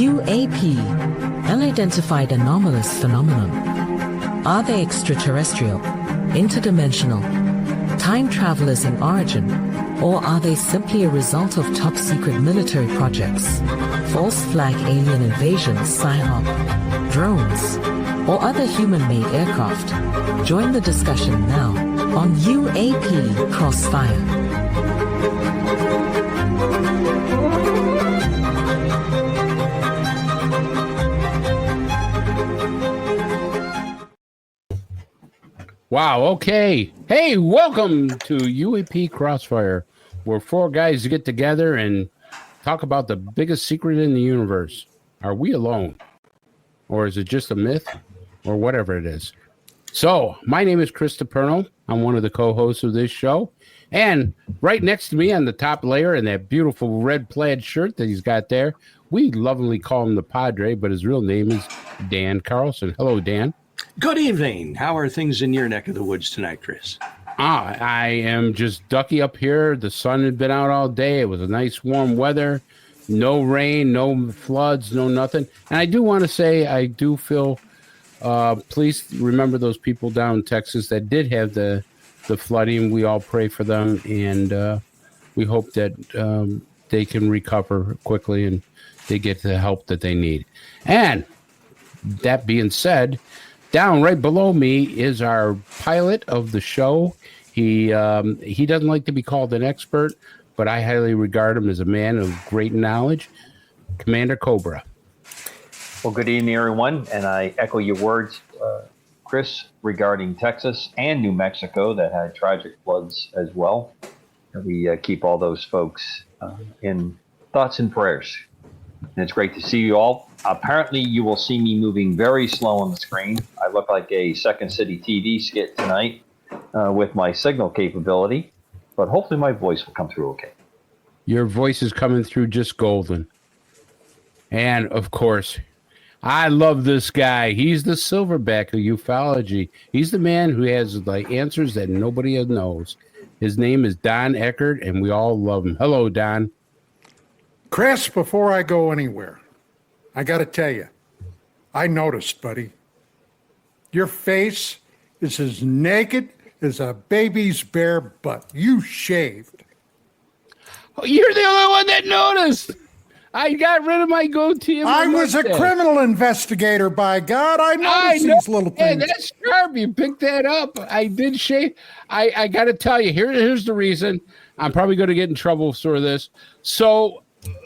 UAP, unidentified anomalous phenomenon. Are they extraterrestrial, interdimensional, time travelers in origin, or are they simply a result of top-secret military projects, false flag alien invasions, PSYOP, drones, or other human-made aircraft? Join the discussion now on UAP Crossfire. Wow, okay. Hey, welcome to UAP Crossfire, where four guys get together and talk about the biggest secret in the universe. Are we alone? Or is it just a myth? Or whatever it is. So, my name is Chris DePerno. I'm one of the co-hosts of this show. And right next to me on the top layer in that beautiful red plaid shirt that he's got there, we lovingly call him the Padre, but his real name is Dan Carlson. Hello, Dan. Good evening. How are things in your neck of the woods tonight, Chris? I am just ducky up here. The sun had been out all day. It was a nice warm weather. No rain, no floods, no nothing. And I do want to say I do feel, please remember those people down in Texas that did have the flooding. We all pray for them, and we hope that they can recover quickly and they get the help that they need. And that being said, down right below me is our pilot of the show. He doesn't like to be called an expert, but I highly regard him as a man of great knowledge. Commander Cobra. Well, good evening, everyone. And I echo your words, Chris, regarding Texas and New Mexico that had tragic floods as well. And we keep all those folks in thoughts and prayers. And it's great to see you all. Apparently, you will see me moving very slow on the screen. I look like a Second City TV skit tonight with my signal capability, but hopefully my voice will come through okay. Your voice is coming through just golden. And, of course, I love this guy. He's the silverback of ufology. He's the man who has the answers that nobody else knows. His name is Don Eckert, and we all love him. Hello, Don. Chris, before I go anywhere, I got to tell you, I noticed, buddy, your face is as naked as a baby's bare butt. You shaved. Oh, you're the only one that noticed. I got rid of my goatee. I was a criminal investigator, by God. I noticed these little things. Hey, that's sharp. You picked that up. I did shave. I got to tell you, here's the reason. I'm probably going to get in trouble for this. So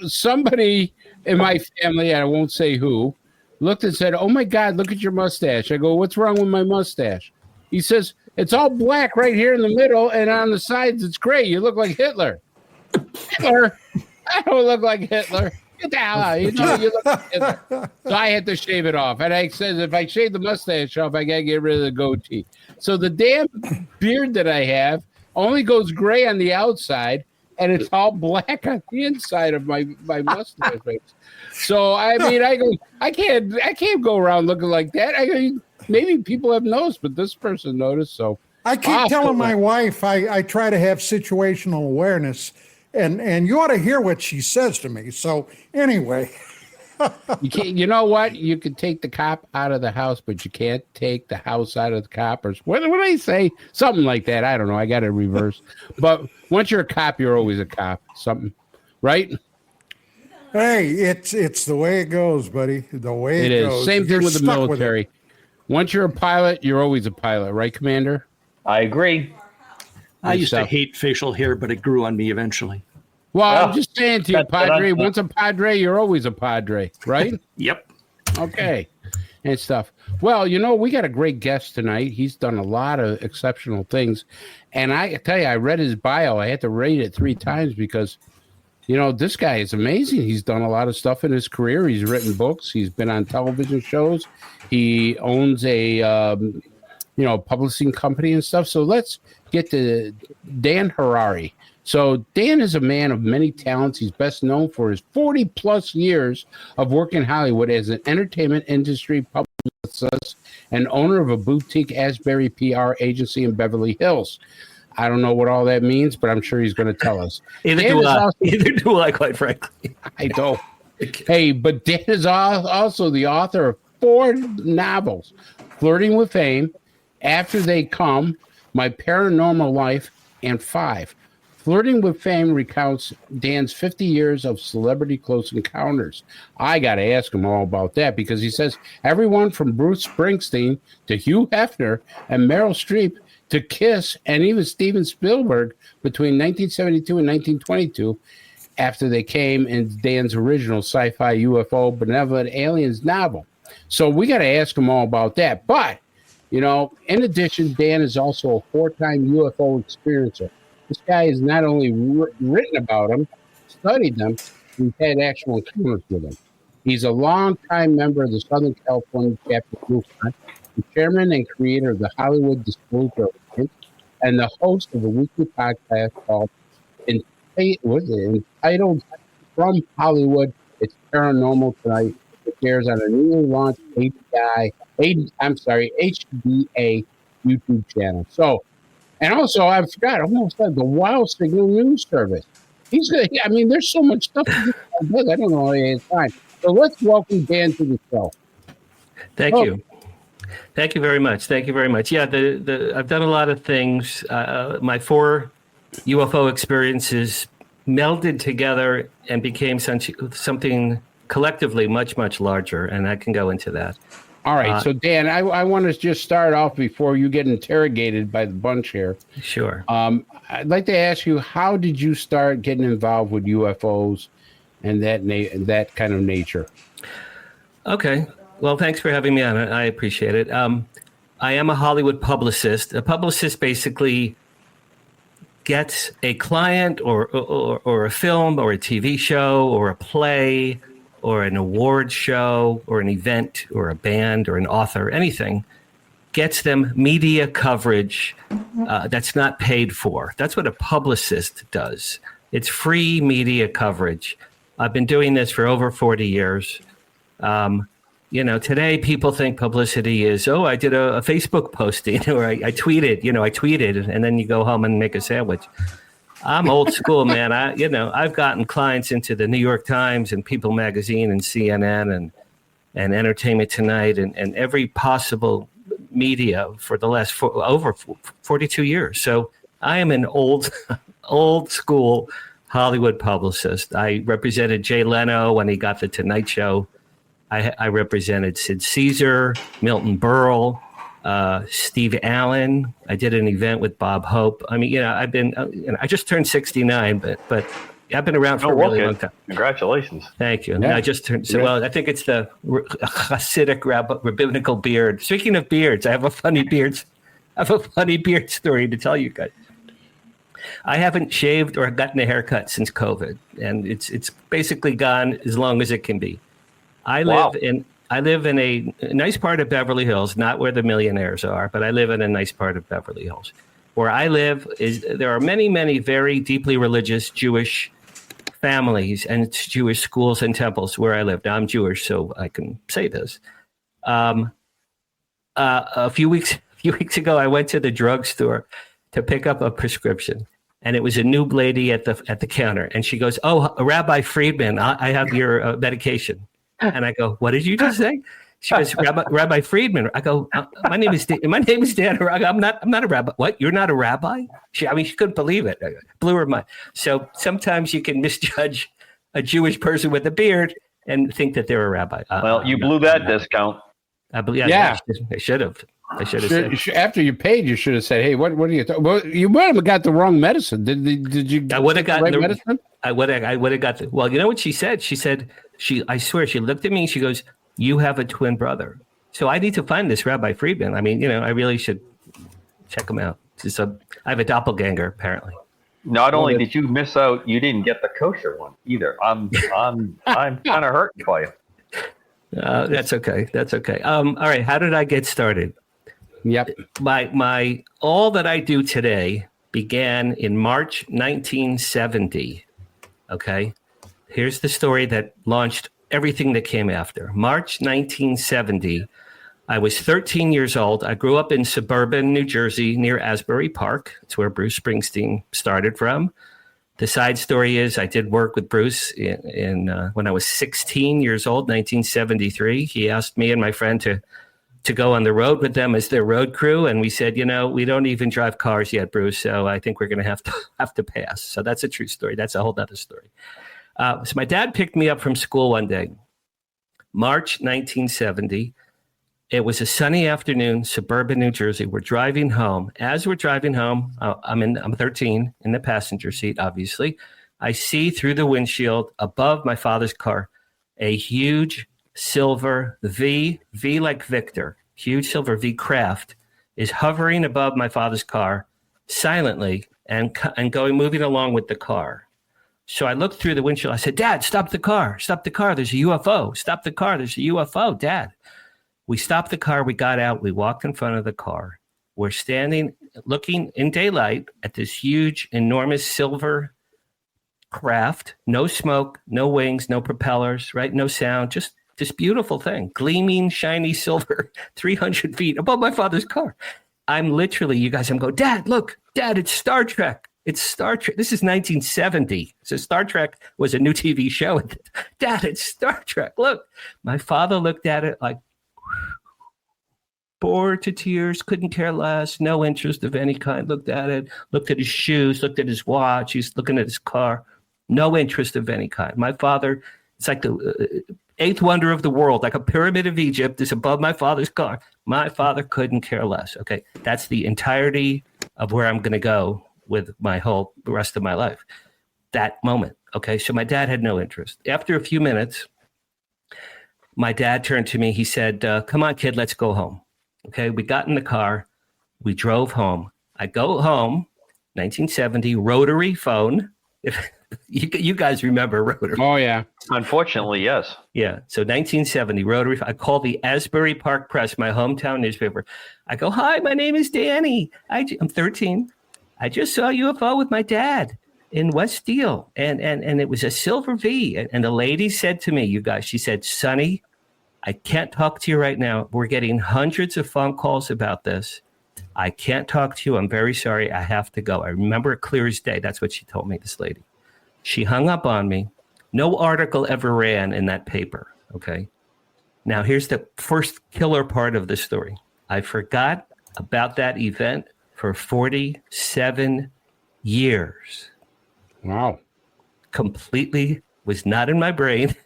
somebody in my family, I won't say who, looked and said, "Oh my God, look at your mustache." I go, "What's wrong with my mustache?" He says, "It's all black right here in the middle, and on the sides it's gray. You look like Hitler." Hitler? I don't look like Hitler. Get the hell out. You look like Hitler. So I had to shave it off. And I said, if I shave the mustache off, I got to get rid of the goatee. So the damn beard that I have only goes gray on the outside, and it's all black on the inside of my mustache. So I mean, I can't go around looking like that. I mean, maybe people have noticed, but this person noticed. So I keep telling my wife I try to have situational awareness, and you ought to hear what she says to me. So anyway, you know what? You can take the cop out of the house, but you can't take the house out of the cop. Or what do I say? Something like that. I don't know. I got it reversed. But once you're a cop, you're always a cop. Something, right? Hey, it's the way it goes, buddy. The way it goes. Same thing with the military. Once you're a pilot, you're always a pilot, right, Commander? I agree. I used to hate facial hair, but it grew on me eventually. Well, I'm just saying to you, Padre, once a Padre, you're always a Padre, right? Yep. Okay. And stuff. Well, we got a great guest tonight. He's done a lot of exceptional things. And I tell you, I read his bio. I had to read it 3 times because, this guy is amazing. He's done a lot of stuff in his career. He's written books. He's been on television shows. He owns a, publishing company and stuff. So let's get to Dan Harary. So Dan is a man of many talents. He's best known for his 40-plus years of work in Hollywood as an entertainment industry publicist and owner of a boutique Asbury PR agency in Beverly Hills. I don't know what all that means, but I'm sure he's going to tell us. Either do I, quite frankly. I don't. Hey, but Dan is also the author of 4 novels: Flirting with Fame, After They Come, My Paranormal Life, and 5. Flirting with Fame recounts Dan's 50 years of celebrity close encounters. I got to ask him all about that, because he says everyone from Bruce Springsteen to Hugh Hefner and Meryl Streep to Kiss and even Steven Spielberg between 1972 and 1922, after they came in Dan's original sci-fi UFO Benevolent Aliens novel. So we got to ask him all about that. But, you know, in addition, Dan is also a 4-time UFO experiencer. This guy has not only written about them, studied them, he's had actual encounters with them. He's a longtime member of the Southern California chapter of MUFON, the chairman and creator of the Hollywood Disclosure Alliance, and the host of a weekly podcast called entitled From Hollywood, It's Paranormal Tonight. It airs on a newly launched HDA YouTube channel. So, and also, I forgot, almost said the Wild Signal News Service. I mean, there's so much stuff to do. I don't know any time. So let's welcome Dan to the show. Thank you. Thank you very much. Thank you very much. Yeah, I've done a lot of things. My 4 UFO experiences melded together and became something collectively much, much larger, and I can go into that. All right. So, Dan, I want to just start off before you get interrogated by the bunch here. Sure. I'd like to ask you, how did you start getting involved with UFOs and that kind of nature? Okay. Well, thanks for having me on. I appreciate it. I am a Hollywood publicist. A publicist basically gets a client or a film or a TV show or a play or an award show or an event or a band or an author, anything, gets them media coverage that's not paid for. That's what a publicist does. It's free media coverage. I've been doing this for over 40 years. Today people think publicity is, I did a Facebook posting or I tweeted, and then you go home and make a sandwich. I'm old school, man. I've gotten clients into the New York Times and People Magazine and CNN and Entertainment Tonight and every possible media for the last over 42 years. So I am an old school Hollywood publicist. I represented Jay Leno when he got the Tonight Show. I represented Sid Caesar, Milton Berle, Steve Allen. I did an event with Bob Hope. I mean, I've been, I just turned 69, but I've been around for a really long time. Congratulations. Thank you. Yeah. I just turned, I think it's the Hasidic rabbinical beard. Speaking of beards, I have a funny beard story to tell you guys. I haven't shaved or gotten a haircut since COVID, and it's basically gone as long as it can be. I live in a nice part of Beverly Hills, not where the millionaires are, but I live in a nice part of Beverly Hills. Where I live there are many, many very deeply religious Jewish families and Jewish schools and temples where I live. Now I'm Jewish, so I can say this. A few weeks ago, I went to the drugstore to pick up a prescription, and it was a new lady at the counter, and she goes, "Oh, Rabbi Friedman, I have your medication." And I go, "What did you just say?" She goes, Rabbi Friedman. I go, my name is Dan. I go, I'm not a rabbi. What? You're not a rabbi? She couldn't believe it. Blew her mind. So sometimes you can misjudge a Jewish person with a beard and think that they're a rabbi. You blew that discount. I believe. Yeah. I should have. Said. After you paid, you should have said, "Hey, what are you?" Well, you might have got the wrong medicine. Did you? I would have gotten the right medicine. I would have got the. Well, you know what she said? She said, I swear, she looked at me and she goes, "You have a twin brother." So I need to find this Rabbi Friedman. I mean, I really should check him out. I have a doppelganger, apparently. Not only did you miss out, you didn't get the kosher one either. I'm kind of hurting for you. That's okay. All right. How did I get started? Yep. My all that I do today began in March 1970. Okay. Here's the story that launched everything that came after. March 1970. I was 13 years old. I grew up in suburban New Jersey near Asbury Park. It's where Bruce Springsteen started from. The side story is I did work with Bruce in when I was 16 years old, 1973. He asked me and my friend to go on the road with them as their road crew. And we said, we don't even drive cars yet, Bruce. So I think we're going to have to pass. So that's a true story. That's a whole other story. So my dad picked me up from school one day, March 1970. It was a sunny afternoon, suburban New Jersey. We're driving home. As we're driving home, I'm 13 in the passenger seat, obviously. I see through the windshield above my father's car a huge silver V like Victor, huge silver V craft is hovering above my father's car silently and moving along with the car. So I looked through the windshield. I said, Dad, stop the car. Stop the car. There's a UFO. Stop the car. There's a UFO, Dad. We stopped the car. We got out. We walked in front of the car. We're standing, looking in daylight at this huge, enormous silver craft. No smoke, no wings, no propellers, right? No sound, just this beautiful thing, gleaming, shiny silver, 300 feet above my father's car. I'm literally, you guys, I'm going, Dad, look, Dad, it's Star Trek. It's Star Trek. This is 1970. So Star Trek was a new TV show. Dad, it's Star Trek. Look, my father looked at it like, bored to tears, couldn't care less, no interest of any kind, looked at it, looked at his shoes, looked at his watch, he's looking at his car, no interest of any kind. My father, it's like the eighth wonder of the world, like a pyramid of Egypt is above my father's car. My father couldn't care less. Okay, that's the entirety of where I'm going to go with the rest of my life. That moment. Okay, so my dad had no interest. After a few minutes, my dad turned to me. He said, come on, kid, let's go home. Okay, we got in the car. We drove home. I go home, 1970, rotary phone. If you guys remember rotary. Oh, yeah. Unfortunately, yes. Yeah, so 1970, rotary. I called the Asbury Park Press, my hometown newspaper. I go, hi, my name is Danny. I'm 13. I just saw a UFO with my dad in West Steel, and it was a silver V. And the lady said to me, you guys, she said, Sonny, I can't talk to you right now. We're getting hundreds of phone calls about this. I can't talk to you. I'm very sorry. I have to go. I remember it clear as day. That's what she told me, this lady. She hung up on me. No article ever ran in that paper, okay? Now, here's the first killer part of the story. I forgot about that event for 47 years. Wow. Completely was not in my brain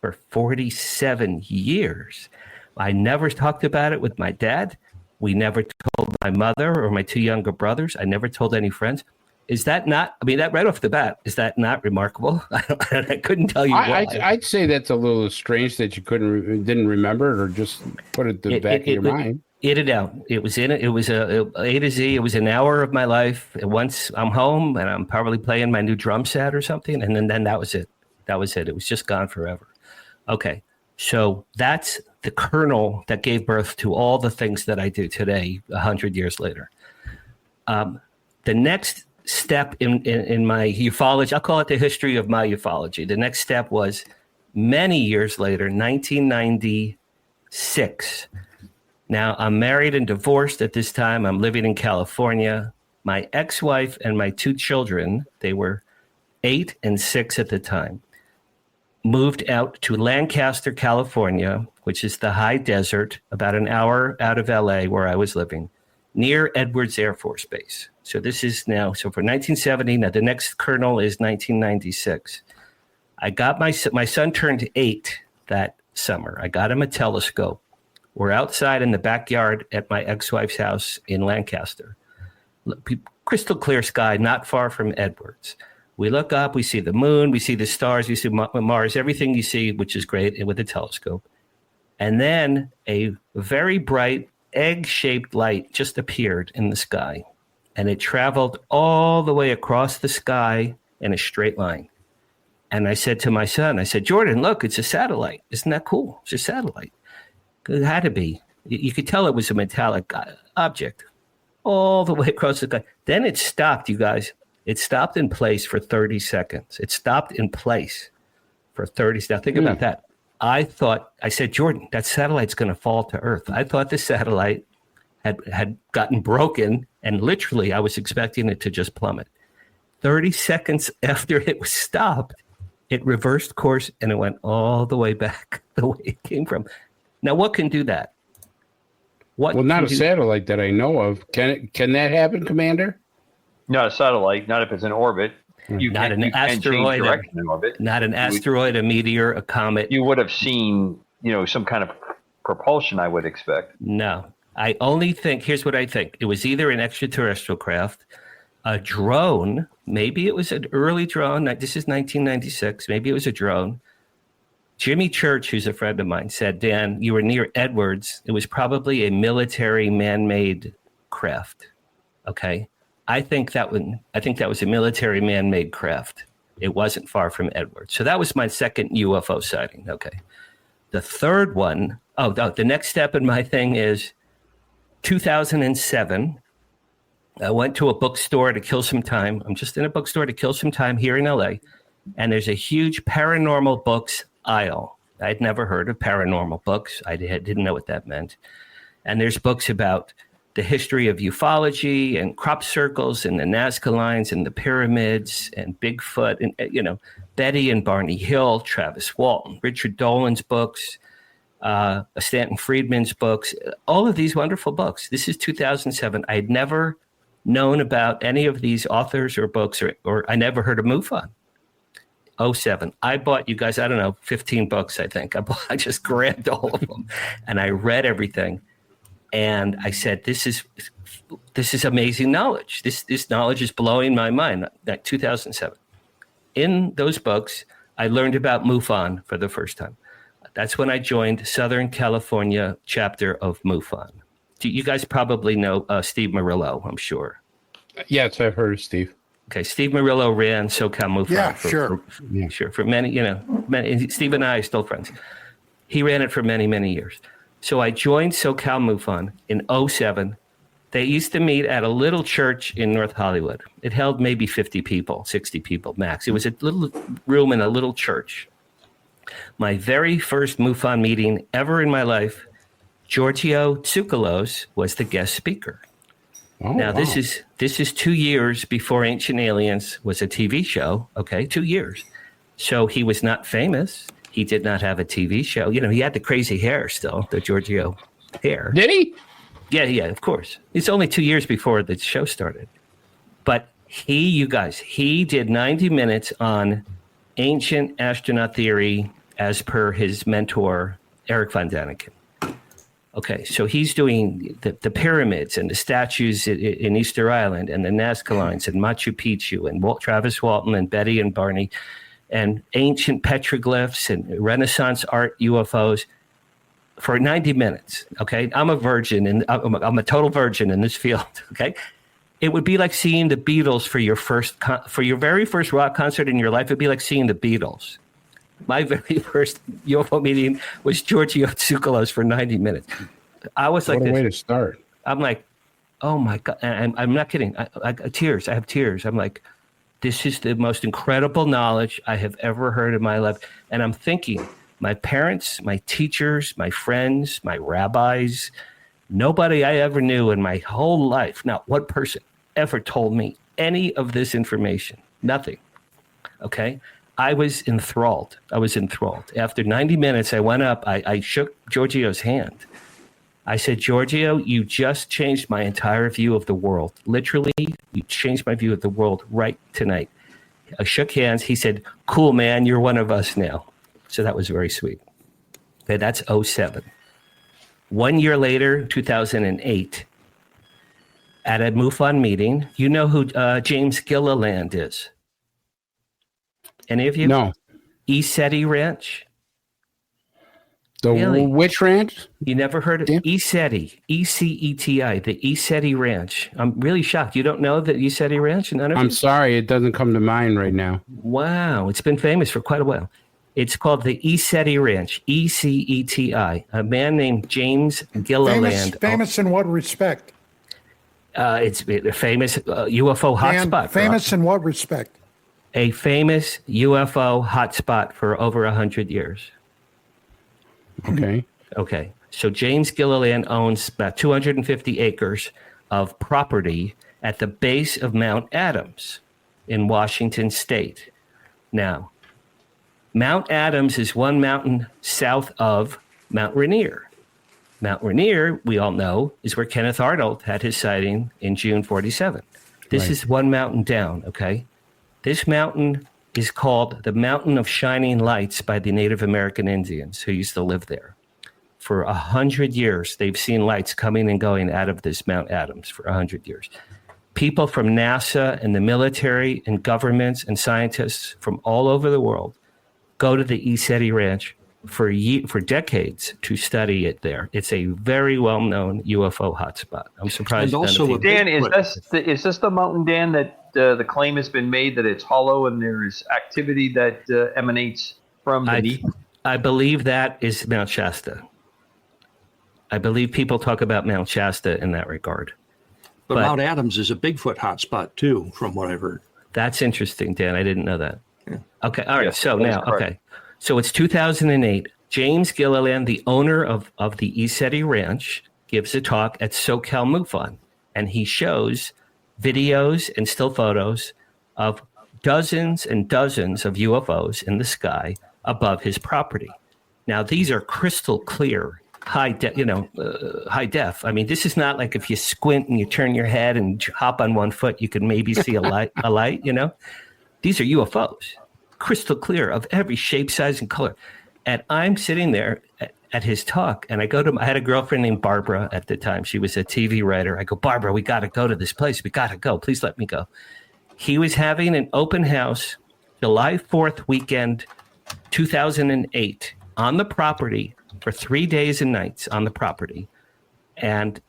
for 47 years. I never talked about it with my dad. We never told my mother or my two younger brothers. I never told any friends. Is that not, that right off the bat, is that not remarkable? I couldn't tell you why. I'd say that's a little strange that you didn't remember it or just put it in the back of your mind. In and out. It was in it. It was a to Z. It was an hour of my life. Once I'm home and I'm probably playing my new drum set or something. And then that was it. That was it. It was just gone forever. Okay. So that's the kernel that gave birth to all the things that I do today, 100 years later. The next step in my ufology, I'll call it the history of my ufology. The next step was many years later, 1996. Now, I'm married and divorced at this time. I'm living in California. My ex-wife and my two children, they were 8 and 6 at the time, moved out to Lancaster, California, which is the high desert, about an hour out of LA where I was living, near Edwards Air Force Base. So this is now, so for 1970, now the next kernel is 1996. I got my son turned 8 that summer. I got him a telescope. We're outside in the backyard at my ex-wife's house in Lancaster. Crystal clear sky, not far from Edwards. We look up, we see the moon, we see the stars, we see Mars, everything you see, which is great with a telescope. And then a very bright egg-shaped light just appeared in the sky. And it traveled all the way across the sky in a straight line. And I said to my son, I said, Jordan, look, it's a satellite. Isn't that cool? It's a satellite. It had to be. You could tell it was a metallic object all the way across the sky. Then it stopped, you guys. It stopped in place for 30 seconds. It stopped in place for 30 seconds. Now think about that. I said, Jordan, that satellite's going to fall to Earth. I thought the satellite had gotten broken, and literally I was expecting it to just plummet. 30 seconds after it was stopped, it reversed course and it went all the way back the way it came from. Now, what can do that? Well, not a satellite that I know of. Can that happen, Commander? Not a satellite, not if it's in orbit. Not an asteroid, in orbit. Not an asteroid, a meteor, a comet. You would have seen, some kind of propulsion, I would expect. No, I only think, here's what I think. It was either an extraterrestrial craft, a drone. Maybe it was an early drone. This is 1996. Maybe it was a drone. Jimmy Church, who's a friend of mine, said, Dan, you were near Edwards. It was probably a military man-made craft. Okay. I think that was a military man-made craft. It wasn't far from Edwards. So that was my second UFO sighting. Okay. The third one, the next step in my thing is 2007. I went to a bookstore to kill some time. I'm just in a bookstore to kill some time here in LA. And there's a huge paranormal books aisle. I'd never heard of paranormal books. I didn't know what that meant. And there's books about the history of ufology and crop circles and the Nazca lines and the pyramids and Bigfoot and, Betty and Barney Hill, Travis Walton, Richard Dolan's books, Stanton Friedman's books, all of these wonderful books. This is 2007. I had never known about any of these authors or books, or I never heard of MUFON. 07. I bought, you guys, 15 books, I think. I just grabbed all of them and I read everything. And I said, this is amazing knowledge. This knowledge is blowing my mind. That 2007. In those books, I learned about MUFON for the first time. That's when I joined Southern California chapter of MUFON. You guys probably know Steve Murillo, I'm sure. Yes, I've heard of Steve. Okay, Steve Murillo ran SoCal MUFON. Yeah, sure. For many, Steve and I are still friends. He ran it for many, many years. So I joined SoCal MUFON in 07. They used to meet at a little church in North Hollywood. It held maybe 50 people, 60 people max. It was a little room in a little church. My very first MUFON meeting ever in my life, Giorgio Tsoukalos was the guest speaker. Oh, now, wow. this is 2 years before Ancient Aliens was a TV show. Okay, 2 years. So he was not famous. He did not have a TV show. He had the crazy hair still, the Giorgio hair. Did he? Yeah, of course. It's only 2 years before the show started. But he did 90 minutes on ancient astronaut theory as per his mentor, Eric von Daniken. Okay, so he's doing the pyramids and the statues in Easter Island and the Nazca lines and Machu Picchu and Travis Walton and Betty and Barney and ancient petroglyphs and Renaissance art UFOs for 90 minutes. Okay, I'm a virgin and I'm a total virgin in this field. Okay, it would be like seeing the Beatles for your very first rock concert in your life. It'd be like seeing the Beatles. My very first UFO meeting was Giorgio Tsoukalos for 90 minutes. I was like, what a way to start. I'm like, oh my God. And I'm not kidding. I tears. I have tears. I'm like, this is the most incredible knowledge I have ever heard in my life. And I'm thinking, my parents, my teachers, my friends, my rabbis, nobody I ever knew in my whole life, not one person ever told me any of this information. Nothing. Okay. I was enthralled. After 90 minutes, I went up. I shook Giorgio's hand. I said, Giorgio, you just changed my entire view of the world. Literally, you changed my view of the world right tonight. I shook hands. He said, cool, man, you're one of us now. So that was very sweet. Okay, that's 07. 1 year later, 2008, at a MUFON meeting, you know who James Gilliland is? Any of you? No. ECETI Ranch? Really? Which ranch? You never heard of ECETI, ECETI, the ECETI Ranch. I'm really shocked. You don't know the ECETI Ranch? None of you? I'm sorry, it doesn't come to mind right now. Wow, it's been famous for quite a while. It's called the ECETI Ranch, ECETI. A man named James Gilliland. Famous in what respect? It's a famous UFO hotspot. Famous in what respect? A famous UFO hotspot for over 100 years. Okay. So James Gilliland owns about 250 acres of property at the base of Mount Adams. in Washington State. Now, Mount Adams is one mountain south of Mount Rainier. Mount Rainier, we all know, is where Kenneth Arnold had his sighting in June 47. This is one mountain down, okay? This mountain is called the Mountain of Shining Lights by the Native American Indians who used to live there. For 100 years, they've seen lights coming and going out of this Mount Adams for 100 years. People from NASA and the military and governments and scientists from all over the world go to the ECETI Ranch for decades to study it there. It's a very well-known UFO hotspot. I'm surprised. And also, Dan, is this the mountain, Dan, that the claim has been made that it's hollow and there is activity that emanates from beneath? I believe that is Mount Shasta. I believe people talk about Mount Shasta in that regard. But Mount Adams is a Bigfoot hotspot too, from what I've heard. That's interesting, Dan. I didn't know that. Yeah. Okay. All right. Yes, So now, okay. So it's 2008. James Gilliland, the owner of the ECETI Ranch, gives a talk at SoCal MUFON, and he shows videos and still photos of dozens and dozens of UFOs in the sky above his property. Now, these are crystal clear, high def. I mean, this is not like if you squint and you turn your head and hop on one foot, you can maybe see a light. These are UFOs, crystal clear of every shape, size, and color. And I'm sitting there at his talk, and I had a girlfriend named Barbara at the time. She was a TV writer. I go, Barbara, we got to go to this place. We got to go. Please let me go. He was having an open house July 4th weekend, 2008, on the property for 3 days and nights on the property. And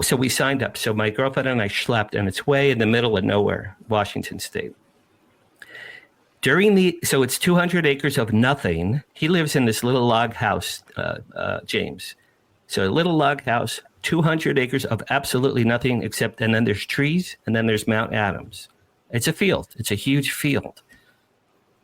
so we signed up. So my girlfriend and I schlepped, and it's way in the middle of nowhere, Washington State. So it's 200 acres of nothing. He lives in this little log house, James. So a little log house, 200 acres of absolutely nothing except, and then there's trees, and then there's Mount Adams. It's a field. It's a huge field.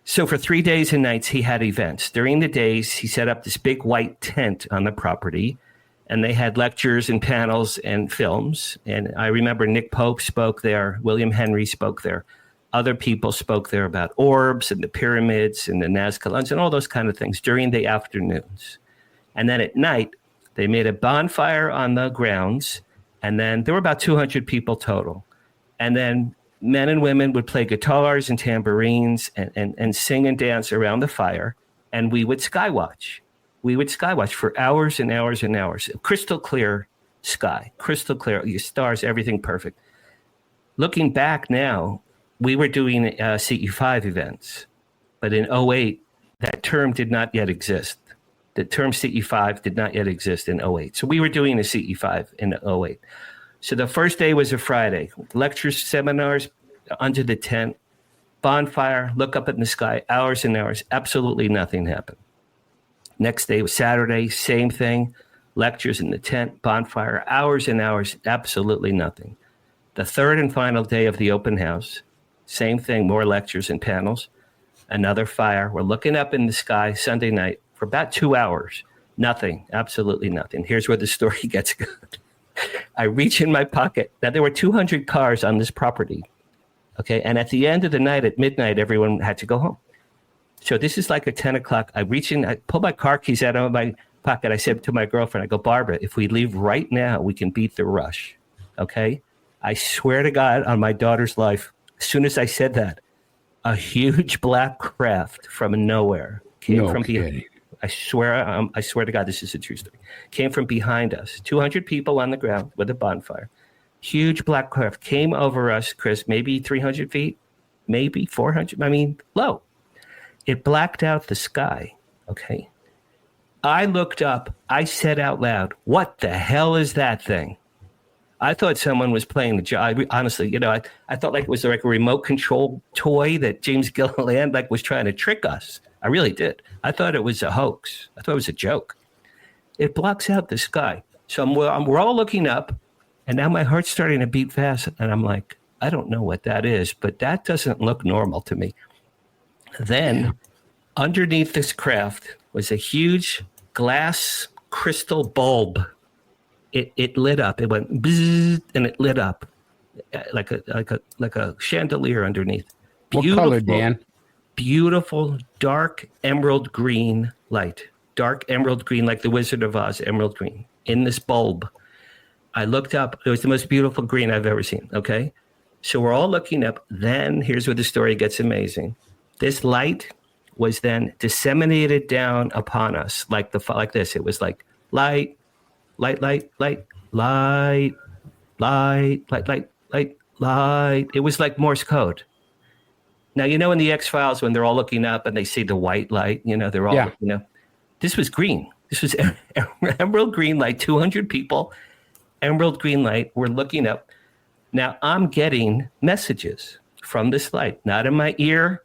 So for 3 days and nights, he had events. During the days, he set up this big white tent on the property, and they had lectures and panels and films. And I remember Nick Pope spoke there. William Henry spoke there. Other people spoke there about orbs and the pyramids and the Nazca Lens and all those kind of things during the afternoons. And then at night, they made a bonfire on the grounds, and then there were about 200 people total. And then men and women would play guitars and tambourines and sing and dance around the fire, and we would skywatch. We would skywatch for hours and hours and hours. Crystal clear sky, crystal clear, your stars, everything perfect. Looking back now, we were doing CE5 events, but in 2008, that term did not yet exist. The term CE5 did not yet exist in 2008. So we were doing a CE5 in 2008. So the first day was a Friday. Lectures, seminars, under the tent, bonfire, look up in the sky, hours and hours, absolutely nothing happened. Next day was Saturday, same thing, lectures in the tent, bonfire, hours and hours, absolutely nothing. The third and final day of the open house, same thing, more lectures and panels, another fire. We're looking up in the sky Sunday night for about 2 hours, nothing, absolutely nothing. Here's where the story gets good. I reach in my pocket. Now, there were 200 cars on this property. Okay. And at the end of the night, at midnight, everyone had to go home. So this is like at 10 o'clock. I reach in, I pull my car keys out of my pocket. I said to my girlfriend, I go, Barbara, if we leave right now, we can beat the rush. Okay. I swear to God on my daughter's life, as soon as I said that, a huge black craft from nowhere came from behind. I swear to God, this is a true story. Came from behind us. 200 people on the ground with a bonfire. Huge black craft came over us, Chris, maybe 300 feet, maybe 400. I mean, low. It blacked out the sky. Okay. I looked up. I said out loud, what the hell is that thing? I thought someone was playing the job. Honestly, I thought like it was like a remote control toy that James Gilliland was trying to trick us. I really did. I thought it was a hoax. I thought it was a joke. It blocks out the sky. So we're all looking up, and now my heart's starting to beat fast. And I'm like, I don't know what that is, but that doesn't look normal to me. Then underneath this craft was a huge glass crystal bulb. It lit up. It went bzzz, and it lit up. like a chandelier underneath. What color, Dan? Beautiful dark emerald green light. Dark emerald green, like the Wizard of Oz, emerald green, in this bulb. I looked up. It was the most beautiful green I've ever seen, okay? So we're all looking up. Then here's where the story gets amazing. This light was then disseminated down upon us like this. It was like light, light, light, light, light, light, light, light, light, light. It was like Morse code. Now, you know, in the X-Files, when they're all looking up and they see the white light, you know, they're all, you know, this was green. This was emerald green light, 200 people, emerald green light. We're looking up. Now I'm getting messages from this light, not in my ear,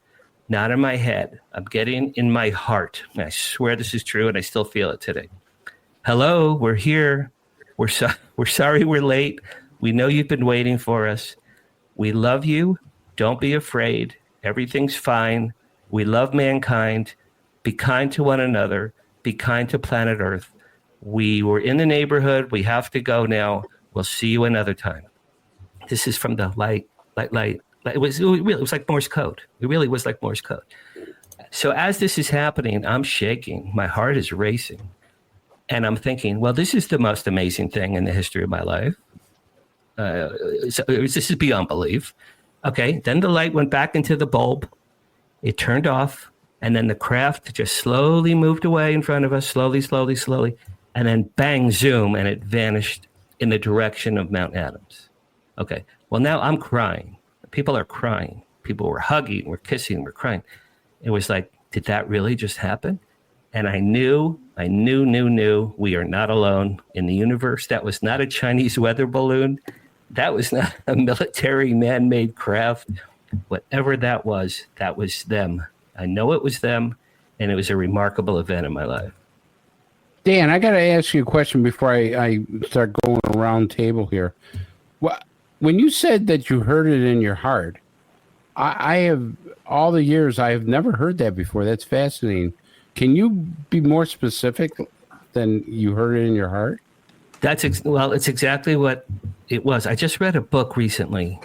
not in my head. I'm getting in my heart. And I swear this is true, and I still feel it today. Hello, we're here. We're sorry we're late. We know you've been waiting for us. We love you. Don't be afraid. Everything's fine. We love mankind. Be kind to one another. Be kind to planet Earth. We were in the neighborhood. We have to go now. We'll see you another time. This is from the light. It was like Morse code. It really was like Morse code. So as this is happening, I'm shaking. My heart is racing. And I'm thinking, well, this is the most amazing thing in the history of my life. So this is beyond belief. Okay, then the light went back into the bulb. It turned off. And then the craft just slowly moved away in front of us, slowly, slowly, slowly. And then bang, zoom, and it vanished in the direction of Mount Adams. Okay, well, now I'm crying. People are crying. People were hugging, were kissing, were crying. It was like, did that really just happen? And I knew we are not alone in the universe. That was not a Chinese weather balloon. That was not a military man-made craft. Whatever that was them. I know it was them, and it was a remarkable event in my life. Dan, I got to ask you a question before I start going around table here. When you said that you heard it in your heart, I have, all the years, I have never heard that before. That's fascinating. Can you be more specific than you heard it in your heart? It's exactly what it was. I just read a book recently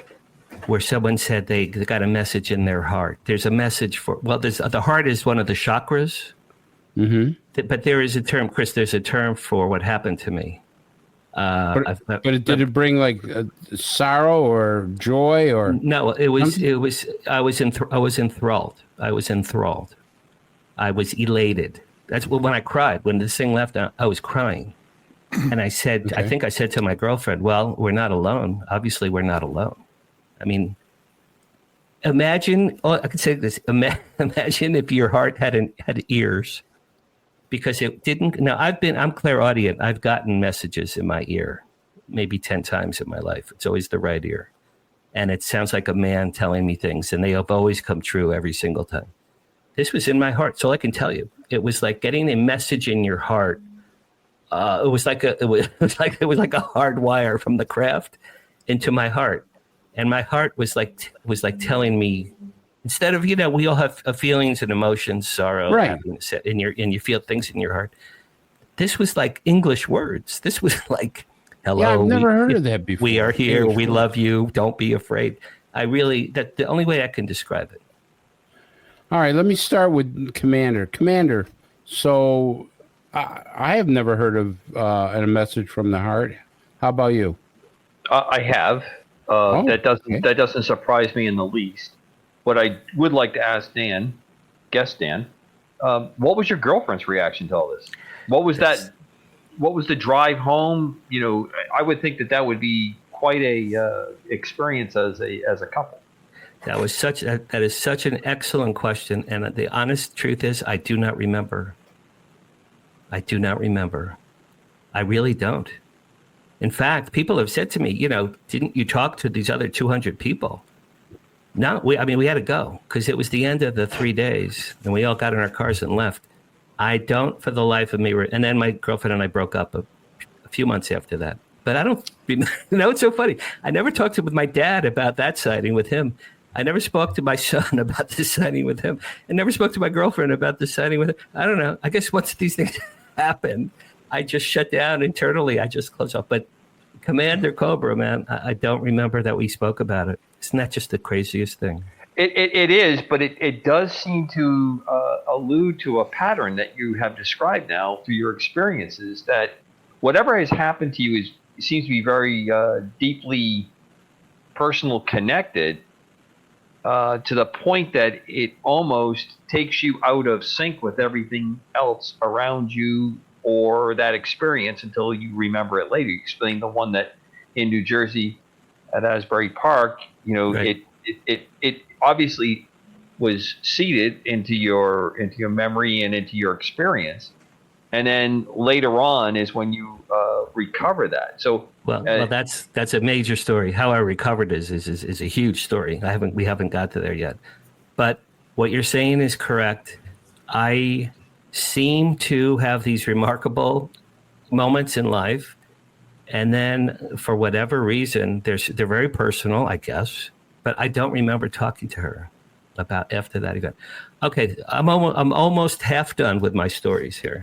where someone said they got a message in their heart. There's a message the heart is one of the chakras. Mm-hmm. But there is a term, Chris, there's a term for what happened to me. Did it bring like sorrow or joy or? No, I was enthralled. I was elated. That's when I cried. When this thing left, I was crying. And I said, okay. I think I said to my girlfriend, well, we're not alone. Obviously, we're not alone. I mean, imagine, I could say this, imagine if your heart had ears, because it didn't. Now, I'm clairaudient. I've gotten messages in my ear maybe 10 times in my life. It's always the right ear. And it sounds like a man telling me things, and they have always come true every single time. This was in my heart. So I can tell you, it was like getting a message in your heart. It was like a hard wire from the craft into my heart. And my heart was like telling me, instead of, we all have feelings and emotions, sorrow, right, happiness, and you feel things in your heart. This was like English words. This was like, hello. Yeah, I've never heard of that before. We are here. We love you. Don't be afraid. That's the only way I can describe it. All right, let me start with Commander. Commander, so I have never heard of a message from the heart. How about you? I have. That doesn't surprise me in the least. What I would like to ask Dan, what was your girlfriend's reaction to all this? What was that? What was the drive home? I would think that would be quite a experience as a couple. That is such an excellent question, and the honest truth is, I do not remember. I really don't. In fact, people have said to me, didn't you talk to these other 200 people? No, we had to go because it was the end of the 3 days, and we all got in our cars and left. I don't, for the life of me, and then my girlfriend and I broke up a few months after that. But I don't, it's so funny. I never talked with my dad about that sighting with him. I never spoke to my son about this sighting with him. I never spoke to my girlfriend about this sighting with him. I don't know. I guess once these things happen, I just shut down internally. I just close off. But Commander Cobra, man. I don't remember that we spoke about it. Isn't that just the craziest thing? It is, but it does seem to allude to a pattern that you have described now through your experiences, that whatever has happened to you seems to be very deeply personal connected, to the point that it almost takes you out of sync with everything else around you or that experience until you remember it later. You explained the one that in New Jersey at Asbury Park, Right. it obviously was seeded into your memory and into your experience, and then later on is when you recover that. So Well, that's a major story. How I recovered is a huge story. We haven't got to there yet, but what you're saying is correct. I seem to have these remarkable moments in life, and then for whatever reason, they're very personal, I guess. But I don't remember talking to her about after that event. Okay, I'm almost half done with my stories here.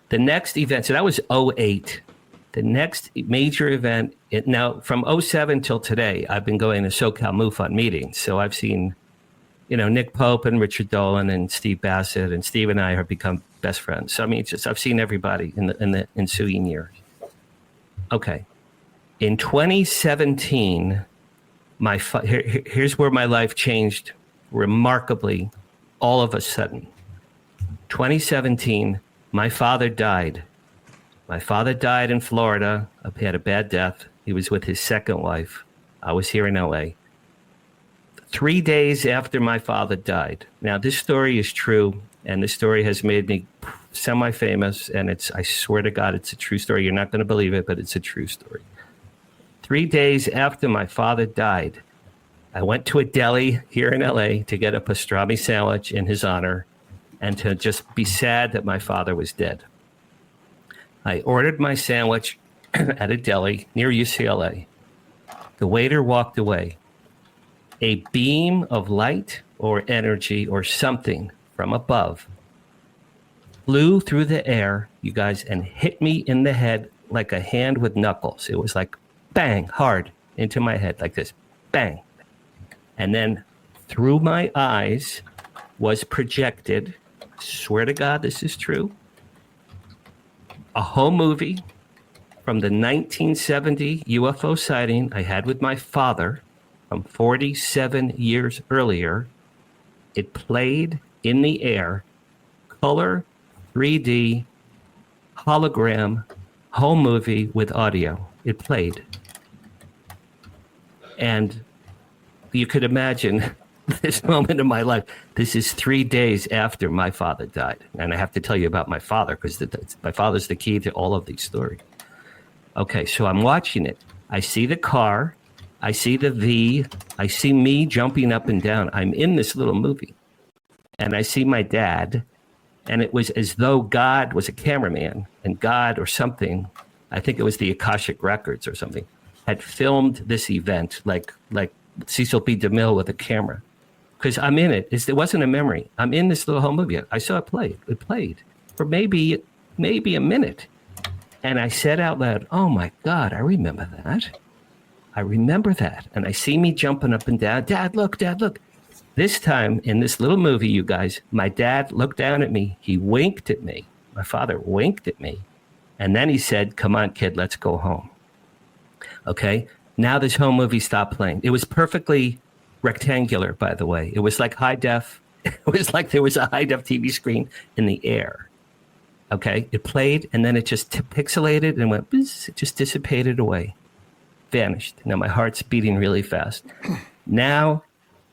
The next event, so that was 2008. The next major event, now from 2007 till today, I've been going to SoCal MUFON meetings. So I've seen, Nick Pope and Richard Dolan and Steve Bassett, and Steve and I have become best friends. So I mean, I've seen everybody in the ensuing years. Okay, in 2017, here's where my life changed remarkably, all of a sudden. 2017, my father died. My father died in Florida. He had a bad death. He was with his second wife. I was here in LA. 3 days after my father died. Now, this story is true, and this story has made me semi-famous, and I swear to God, it's a true story. You're not going to believe it, but it's a true story. 3 days after my father died, I went to a deli here in LA to get a pastrami sandwich in his honor and to just be sad that my father was dead. I ordered my sandwich at a deli near UCLA. The waiter walked away. A beam of light or energy or something from above flew through the air, you guys, and hit me in the head like a hand with knuckles. It was like bang, hard into my head like this, bang. And then through my eyes was projected, swear to God this is true, a whole movie from the 1970 UFO sighting I had with my father from 47 years earlier. It played in the air, color, 3D, hologram, whole movie with audio. It played. And you could imagine this moment in my life. This is 3 days after my father died. And I have to tell you about my father because my father's the key to all of these stories. Okay, so I'm watching it. I see the car. I see the V. I see me jumping up and down. I'm in this little movie. And I see my dad. And it was as though God was a cameraman and God or something, I think it was the Akashic Records or something, had filmed this event like Cecil B. DeMille with a camera. Because I'm in it. It wasn't a memory. I'm in this little home movie. I saw it play. It played for maybe a minute. And I said out loud, oh my God, I remember that. I remember that. And I see me jumping up and down. Dad, look, Dad, look. This time in this little movie, you guys, my dad looked down at me. He winked at me. My father winked at me. And then he said, come on, kid, let's go home. Okay. Now this home movie stopped playing. It was perfectly rectangular, by the way. It was like high def. It was like there was a high def TV screen in the air. Okay. It played and then it just pixelated and went, it just dissipated away. Vanished. Now my heart's beating really fast. Now,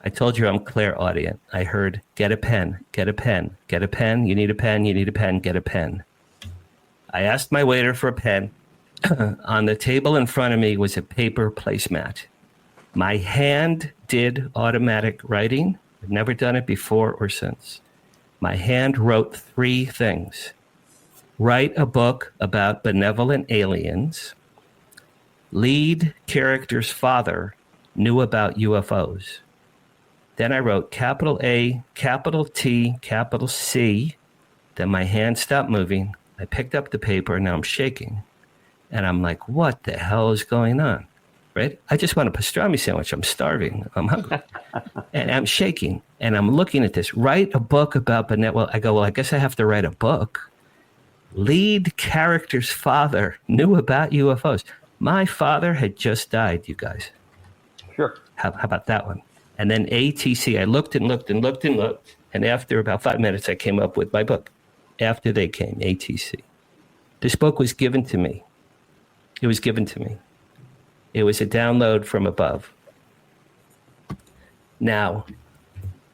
I told you I'm clairaudient. I heard, get a pen, get a pen, get a pen. You need a pen, you need a pen, get a pen. I asked my waiter for a pen. On the table in front of me was a paper placemat. My hand did automatic writing. I've never done it before or since. My hand wrote 3 things. Write a book about benevolent aliens. Lead character's father knew about UFOs. Then I wrote capital A, capital T, capital C. Then my hand stopped moving. I picked up the paper and now I'm shaking. And I'm like, what the hell is going on? Right? I just want a pastrami sandwich. I'm starving. I'm hungry. And I'm shaking. And I'm looking at this. Write a book about benevolent. Well, I go, well, I guess I have to write a book. Lead character's father knew about UFOs. My father had just died, you guys. Sure. How about that one? And then ATC, I looked and looked and looked and looked. And after about 5 minutes, I came up with my book. After they came, ATC. This book was given to me. It was given to me. It was a download from above. Now,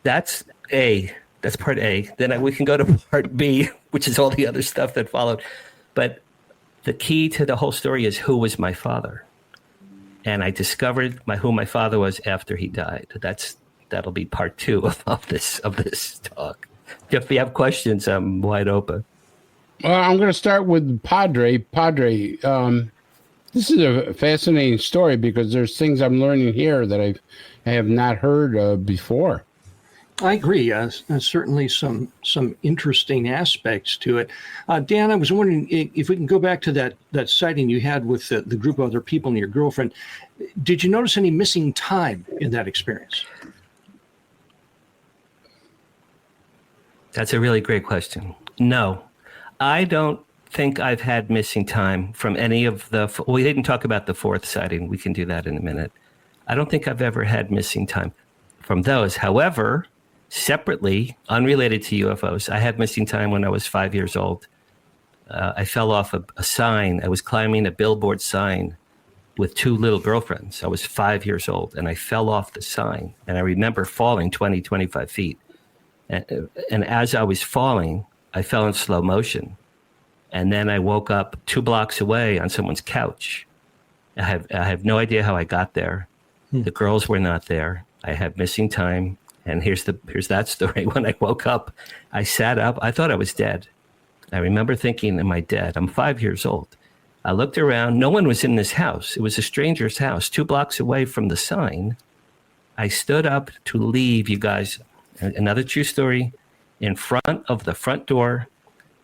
that's A. That's part A. Then we can go to part B, which is all the other stuff that followed. But the key to the whole story is who was my father. And I discovered who my father was after he died. That'll be part 2 of this talk. If you have questions, I'm wide open. Well, I'm going to start with Padre. Padre, this is a fascinating story because there's things I'm learning here that I have not heard before. I agree. Certainly some interesting aspects to it. Dan, I was wondering if we can go back to that sighting you had with the group of other people and your girlfriend. Did you notice any missing time in that experience? That's a really great question. No, I don't think I've had missing time from any of we didn't talk about the 4th sighting. We can do that in a minute. I don't think I've ever had missing time from those. However, separately, unrelated to UFOs, I had missing time when I was 5 years old. I fell off a sign. I was climbing a billboard sign with 2 little girlfriends. I was 5 years old, and I fell off the sign. And I remember falling 20, 25 feet. And as I was falling, I fell in slow motion. And then I woke up 2 blocks away on someone's couch. I have no idea how I got there. The girls were not there. I had missing time. And here's that story. When I woke up, I sat up. I thought I was dead. I remember thinking, am I dead? I'm 5 years old. I looked around. No one was in this house. It was a stranger's house 2 blocks away from the sign. I stood up to leave, you guys. Another true story. In front of the front door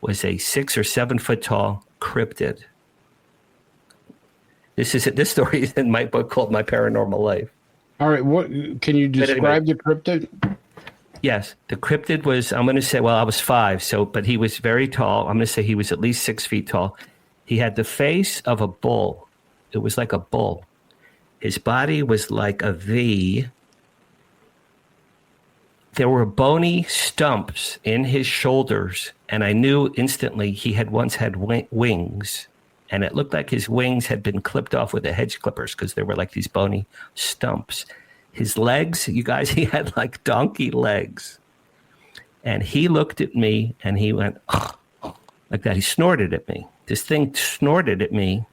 was a 6 or 7 foot tall cryptid. This story is in my book called My Paranormal Life. All right, what can you describe the cryptid? Yes, the cryptid was, I'm going to say, well, I was 5, but he was very tall. I'm going to say he was at least 6 feet tall. He had the face of a bull. It was like a bull. His body was like a V. There were bony stumps in his shoulders, and I knew instantly he had once had wings, and it looked like his wings had been clipped off with the hedge clippers because there were like these bony stumps. His legs, you guys, he had like donkey legs. And he looked at me, and he went, like that. He snorted at me. This thing snorted at me,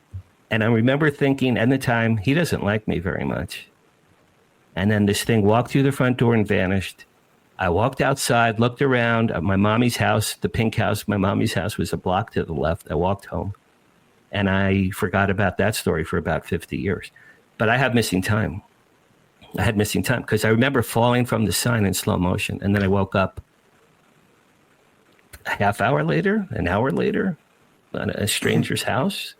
and I remember thinking at the time, he doesn't like me very much. And then this thing walked through the front door and vanished. I walked outside, looked around at my mommy's house, the pink house. My mommy's house was a block to the left. I walked home, and I forgot about that story for about 50 years. But I have missing time. I had missing time because I remember falling from the sign in slow motion, and then I woke up a half hour later, an hour later, at a stranger's house.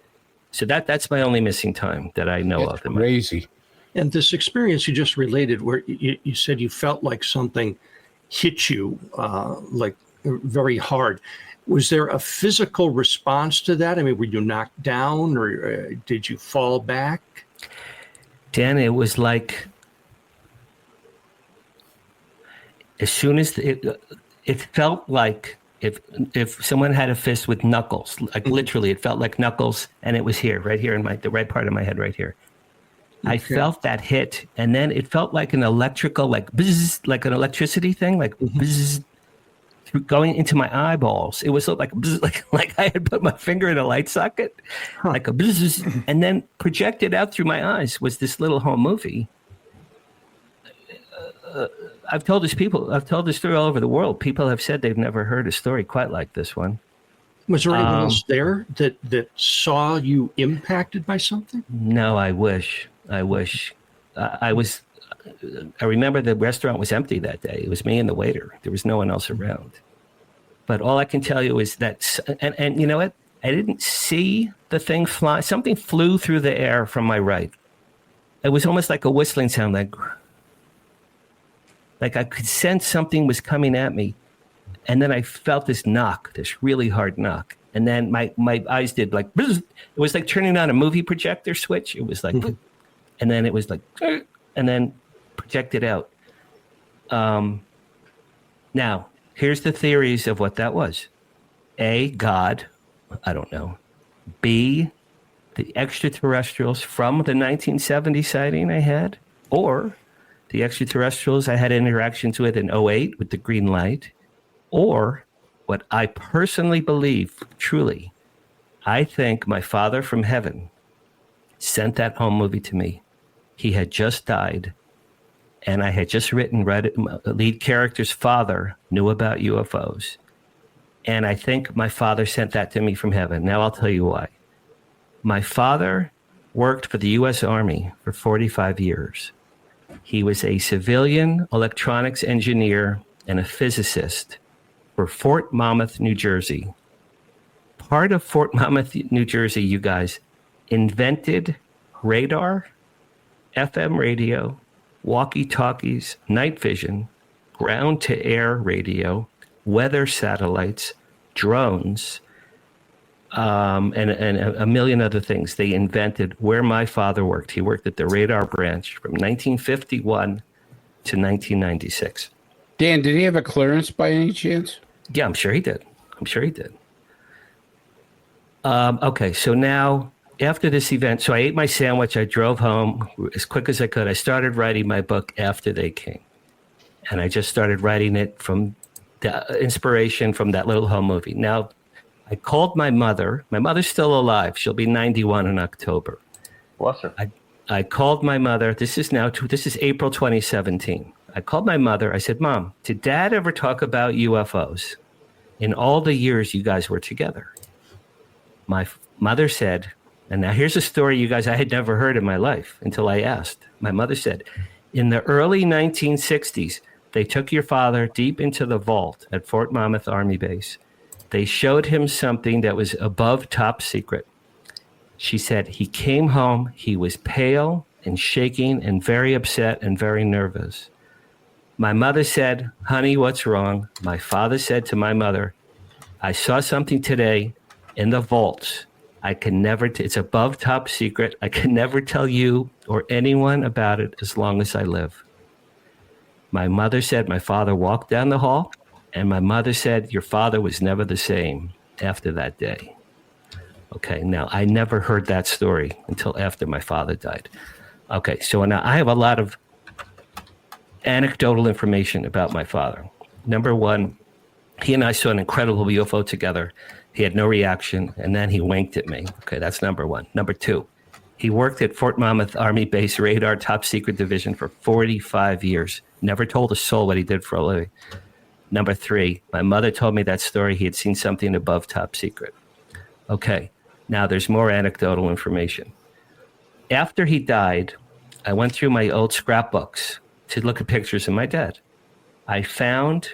So that's my only missing time that I know of. Crazy. And this experience you just related, where you said you felt like something hit you like very hard. Was there a physical response to that? I mean, were you knocked down, or did you fall back? Dan, it was like as soon as it felt like if someone had a fist with knuckles, like literally, it felt like knuckles, and it was here, right here in the right part of my head, right here. Okay. I felt that hit, and then it felt like an electrical, like bzzz, like an electricity thing, like bzzz, going into my eyeballs. It was like bzzz, like I had put my finger in a light socket, like a bzzz, and then projected out through my eyes was this little home movie. I've told this story all over the world. People have said they've never heard a story quite like this one. Was there anyone else there that saw you impacted by something? No, I wish. I remember the restaurant was empty that day. It was me and the waiter. There was no one else around. But all I can tell you is that, and you know what? I didn't see the thing fly. Something flew through the air from my right. It was almost like a whistling sound, like I could sense something was coming at me. And then I felt this knock, this really hard knock. And then my eyes did like, it was like turning on a movie projector switch. It was like, and then it was like, and then projected out. Now, here's the theories of what that was. A, God, I don't know. B, the extraterrestrials from the 1970 sighting I had, or the extraterrestrials I had interactions with in 2008 with the green light, or what I personally believe, truly, I think my Father from heaven sent that home movie to me. He had just died, and I had just written, the lead character's father knew about UFOs. And I think my father sent that to me from heaven. Now I'll tell you why. My father worked for the U.S. Army for 45 years. He was a civilian electronics engineer and a physicist for Fort Monmouth, New Jersey. Part of Fort Monmouth, New Jersey, you guys, invented radar, FM radio, walkie-talkies, night vision, ground-to-air radio, weather satellites, drones, and a million other things they invented where my father worked. He worked at the radar branch from 1951 to 1996. Dan, did he have a clearance by any chance? Yeah, I'm sure he did. Okay, so now after this event, so I ate my sandwich. I drove home as quick as I could. I started writing my book after they came. And I just started writing it from the inspiration from that little home movie. Now, I called my mother. My mother's still alive. She'll be 91 in October. Bless her. I called my mother. This is April 2017. I called my mother. I said, Mom, did Dad ever talk about UFOs in all the years you guys were together? My mother said, and now here's a story, you guys, I had never heard in my life until I asked. My mother said, in the early 1960s, they took your father deep into the vault at Fort Monmouth Army Base. They showed him something that was above top secret. She said he came home, he was pale and shaking and very upset and very nervous. My mother said, honey, what's wrong? My father said to my mother, I saw something today in the vaults. I can never, it's above top secret. I can never tell you or anyone about it as long as I live. My mother said my father walked down the hall, and my mother said your father was never the same after that day. Okay, now I never heard that story until after my father died. Okay, so now I have a lot of anecdotal information about my father. Number one, he and I saw an incredible UFO together. He had no reaction, and then he winked at me. Okay, that's number one. Number two, he worked at Fort Monmouth Army Base Radar Top Secret Division for 45 years. Never told a soul what he did for a living. Number three, my mother told me that story. He had seen something above top secret. Okay, now there's more anecdotal information. After he died, I went through my old scrapbooks to look at pictures of my dad. I found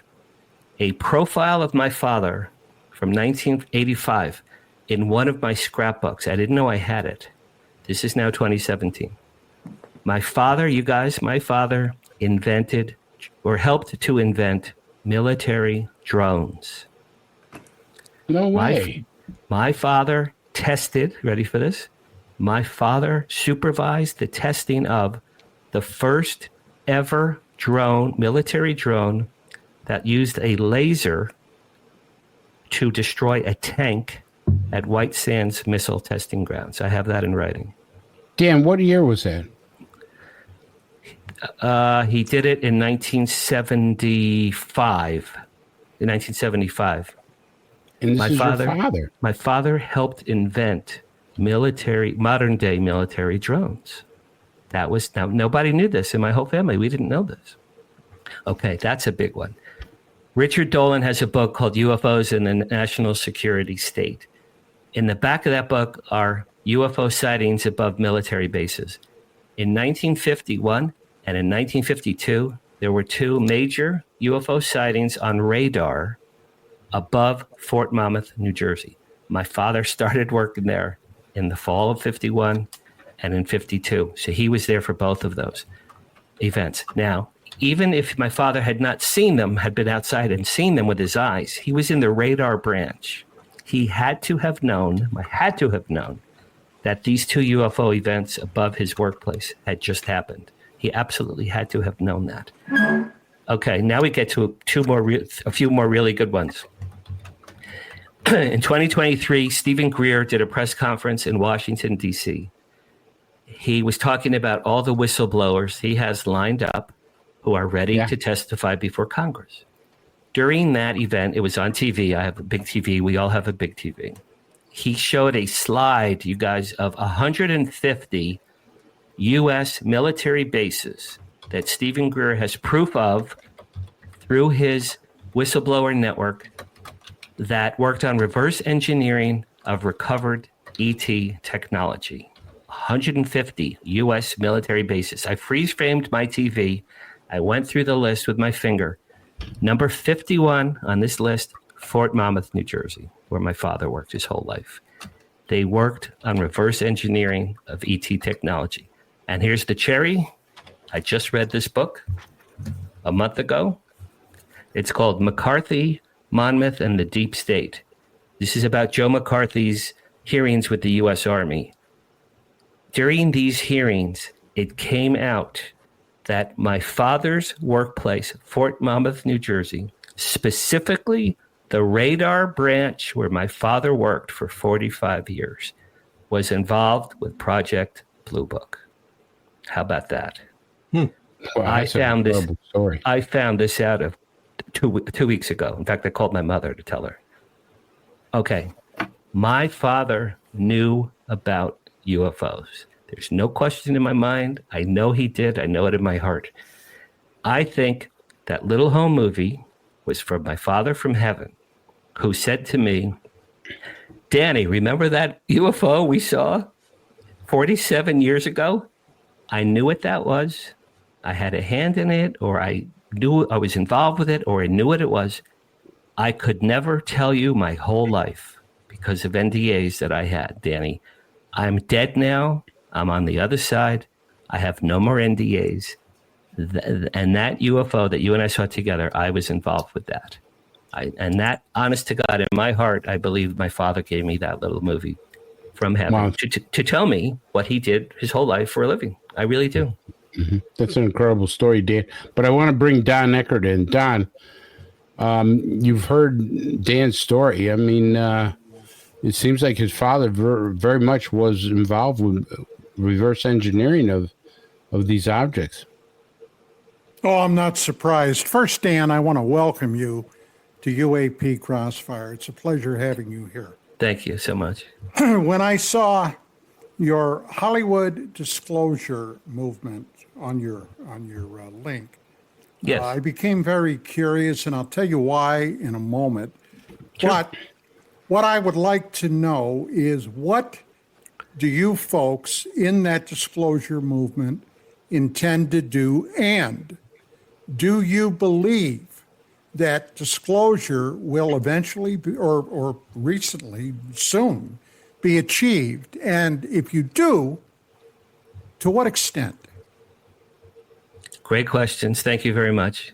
a profile of my father from 1985 in one of my scrapbooks. I didn't know I had it. This is now 2017. My father, you guys, my father invented or helped to invent military drones. No way. My father tested, ready for this? My father supervised the testing of the first ever drone, military drone, that used a laser to destroy a tank at White Sands Missile Testing Grounds. I have that in writing. Dan, what year was that? He did it in 1975. In 1975. And this my is father, your father. My father helped invent modern day military drones. That was, now nobody knew this in my whole family. We didn't know this. Okay, that's a big one. Richard Dolan has a book called UFOs in the National Security State. In the back of that book are UFO sightings above military bases. In 1951 and in 1952, there were two major UFO sightings on radar above Fort Monmouth, New Jersey. My father started working there in the fall of 51 and in 52. So he was there for both of those events. Now, even if my father had not seen them, had been outside and seen them with his eyes, he was in the radar branch. He had to have known that these two UFO events above his workplace had just happened. He absolutely had to have known that. Okay, now we get to a few more really good ones. In 2023, Stephen Greer did a press conference in Washington, D.C. He was talking about all the whistleblowers he has lined up who are ready to testify before Congress. During that event, it was on TV. I have a big TV. We all have a big TV. He showed a slide, you guys, of 150 U.S. military bases that Stephen Greer has proof of through his whistleblower network that worked on reverse engineering of recovered ET technology. 150 U.S. military bases. I freeze-framed my TV. I went through the list with my finger. Number 51 on this list, Fort Monmouth, New Jersey, where my father worked his whole life. They worked on reverse engineering of ET technology. And here's the cherry. I just read this book a month ago. It's called McCarthy, Monmouth, and the Deep State. This is about Joe McCarthy's hearings with the U.S. Army. During these hearings, it came out that my father's workplace, Fort Monmouth, New Jersey, specifically the radar branch where my father worked for 45 years, was involved with Project Blue Book. How about that? Well, I found this. Story. I found this out of 2 weeks ago. In fact, I called my mother to tell her. Okay, my father knew about UFOs. There's no question in my mind. I know he did. I know it in my heart. I think that little home movie was from my father from heaven, who said to me, Danny, remember that UFO we saw 47 years ago? I knew what that was. I had a hand in it, or I knew I was involved with it, or I knew what it was. I could never tell you my whole life because of NDAs that I had, Danny. I'm dead now. I'm on the other side. I have no more NDAs. And that UFO that you and I saw together, I was involved with that. And that, honest to God, in my heart, I believe my father gave me that little movie from heaven to tell me what he did his whole life for a living. I really do. Mm-hmm. That's an incredible story, Dan. But I want to bring Don Eckert in. Don, you've heard Dan's story. I mean, it seems like his father very much was involved with reverse engineering of these objects. Oh, I'm not surprised. First, Dan, I want to welcome you to UAP Crossfire. It's a pleasure having you here. Thank you so much. When I saw your Hollywood disclosure movement on your link, yes. I became very curious, and I'll tell you why in a moment. Sure. But what I would like to know is, what do you folks in that disclosure movement intend to do? And do you believe that disclosure will eventually be, or recently, soon, be achieved? And if you do, to what extent? Great questions. Thank you very much.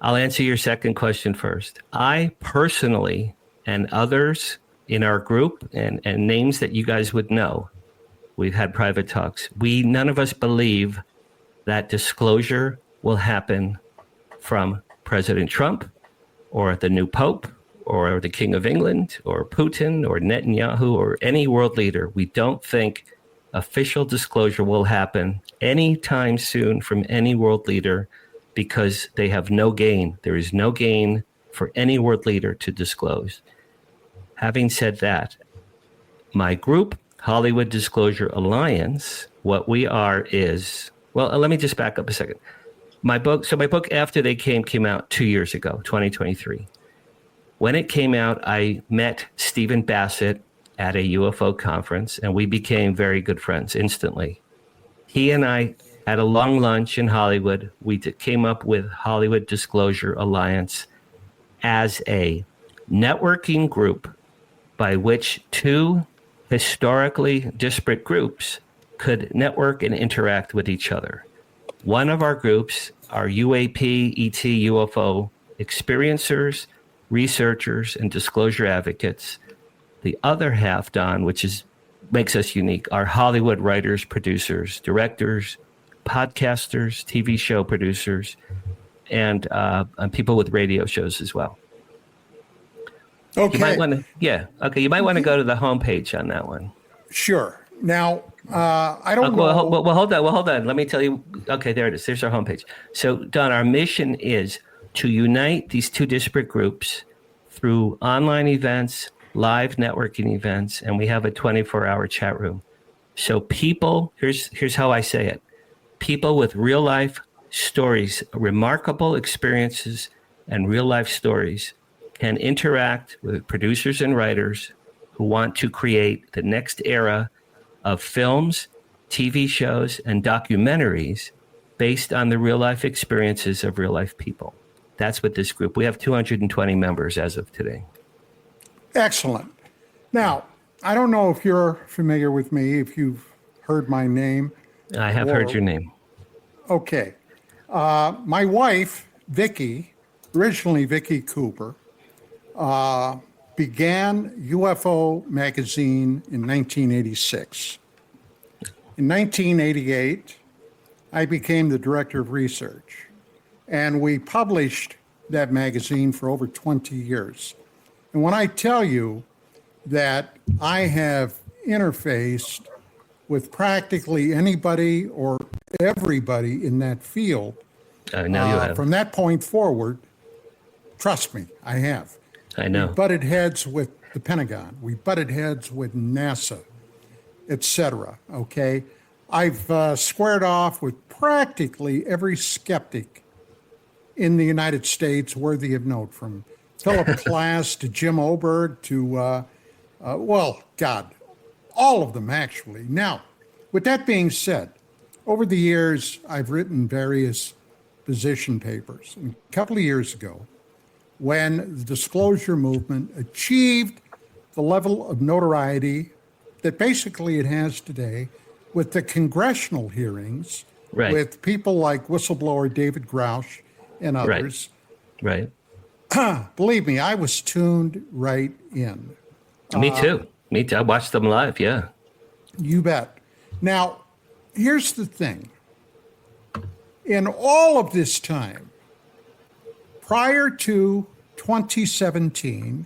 I'll answer your second question first. I personally, and others in our group, and names that you guys would know, we've had private talks. None of us believe that disclosure will happen from President Trump or the new Pope or the King of England or Putin or Netanyahu or any world leader. We don't think official disclosure will happen anytime soon from any world leader, because they have no gain. There is no gain for any world leader to disclose. Having said that, my group, Hollywood Disclosure Alliance, what we are is, well, let me just back up a second. My book After They came out 2 years ago, 2023. When it came out, I met Stephen Bassett at a UFO conference, and we became very good friends instantly. He and I had a long lunch in Hollywood. We came up with Hollywood Disclosure Alliance as a networking group by which two historically disparate groups could network and interact with each other. One of our groups are UAP, ET, UFO experiencers, researchers, and disclosure advocates. The other half, Don, which makes us unique, are Hollywood writers, producers, directors, podcasters, TV show producers, and people with radio shows as well. Okay. You might want to, You might want to go to the homepage on that one. Sure. Now, I don't know. Well, hold on. Let me tell you. Okay, there it is. There's our homepage. So, Don, our mission is to unite these two disparate groups through online events, live networking events, and we have a 24-hour chat room. So people, here's how I say it. People with real life stories, remarkable experiences, and real life stories can interact with producers and writers who want to create the next era of films, TV shows, and documentaries based on the real life experiences of real life people. That's what this group, we have 220 members as of today. Excellent. Now, I don't know if you're familiar with me, if you've heard my name. I have heard your name. Okay. My wife, Vicki, originally Vicki Cooper, began UFO magazine in 1986. In 1988, I became the director of research, and we published that magazine for over 20 years. And when I tell you that I have interfaced with practically anybody or everybody in that field, Now you have. from that point forward, trust me, I have. I know. We butted heads with the Pentagon. We butted heads with NASA, et cetera, okay? I've squared off with practically every skeptic in the United States worthy of note, from Philip Klass to Jim Oberg to, all of them, actually. Now, with that being said, over the years, I've written various position papers. And a couple of years ago, when the disclosure movement achieved the level of notoriety that basically it has today, with the congressional hearings, Right. with people like whistleblower David Grouch and others, Right. believe me, I was tuned right in. Me too. I watched them live. Yeah. You bet. Now, here's the thing. In all of this time, prior to 2017,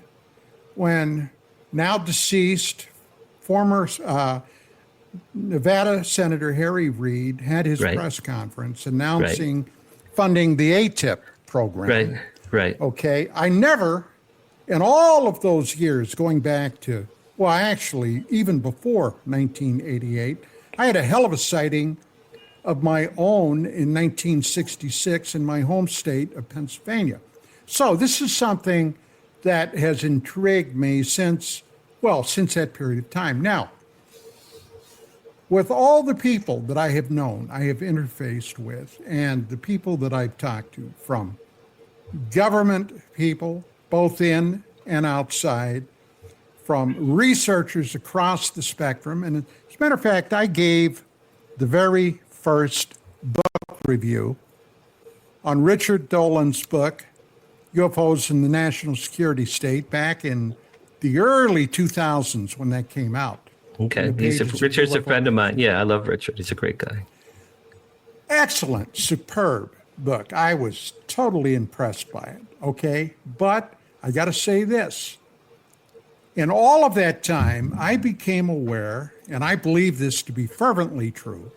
when now deceased former Nevada Senator Harry Reid had his Right. press conference announcing funding the ATIP program. Right. Okay. I never, in all of those years, going back to, well, actually, even before 1988, I had a hell of a sighting of my own in 1966 in my home state of Pennsylvania. So this is something that has intrigued me since that period of time. Now, with all the people that I have known, I have interfaced with, and the people that I've talked to, from government people, both in and outside, from researchers across the spectrum. And as a matter of fact, I gave the very first book review on Richard Dolan's book, UFOs in the National Security State, back in the early 2000s when that came out. Okay. In the pages of Richard's a UFO. friend of mine. Yeah, I love Richard. He's a great guy. Excellent, superb book. I was totally impressed by it, okay? But I got to say this. In all of that time, I became aware, and I believe this to be fervently true,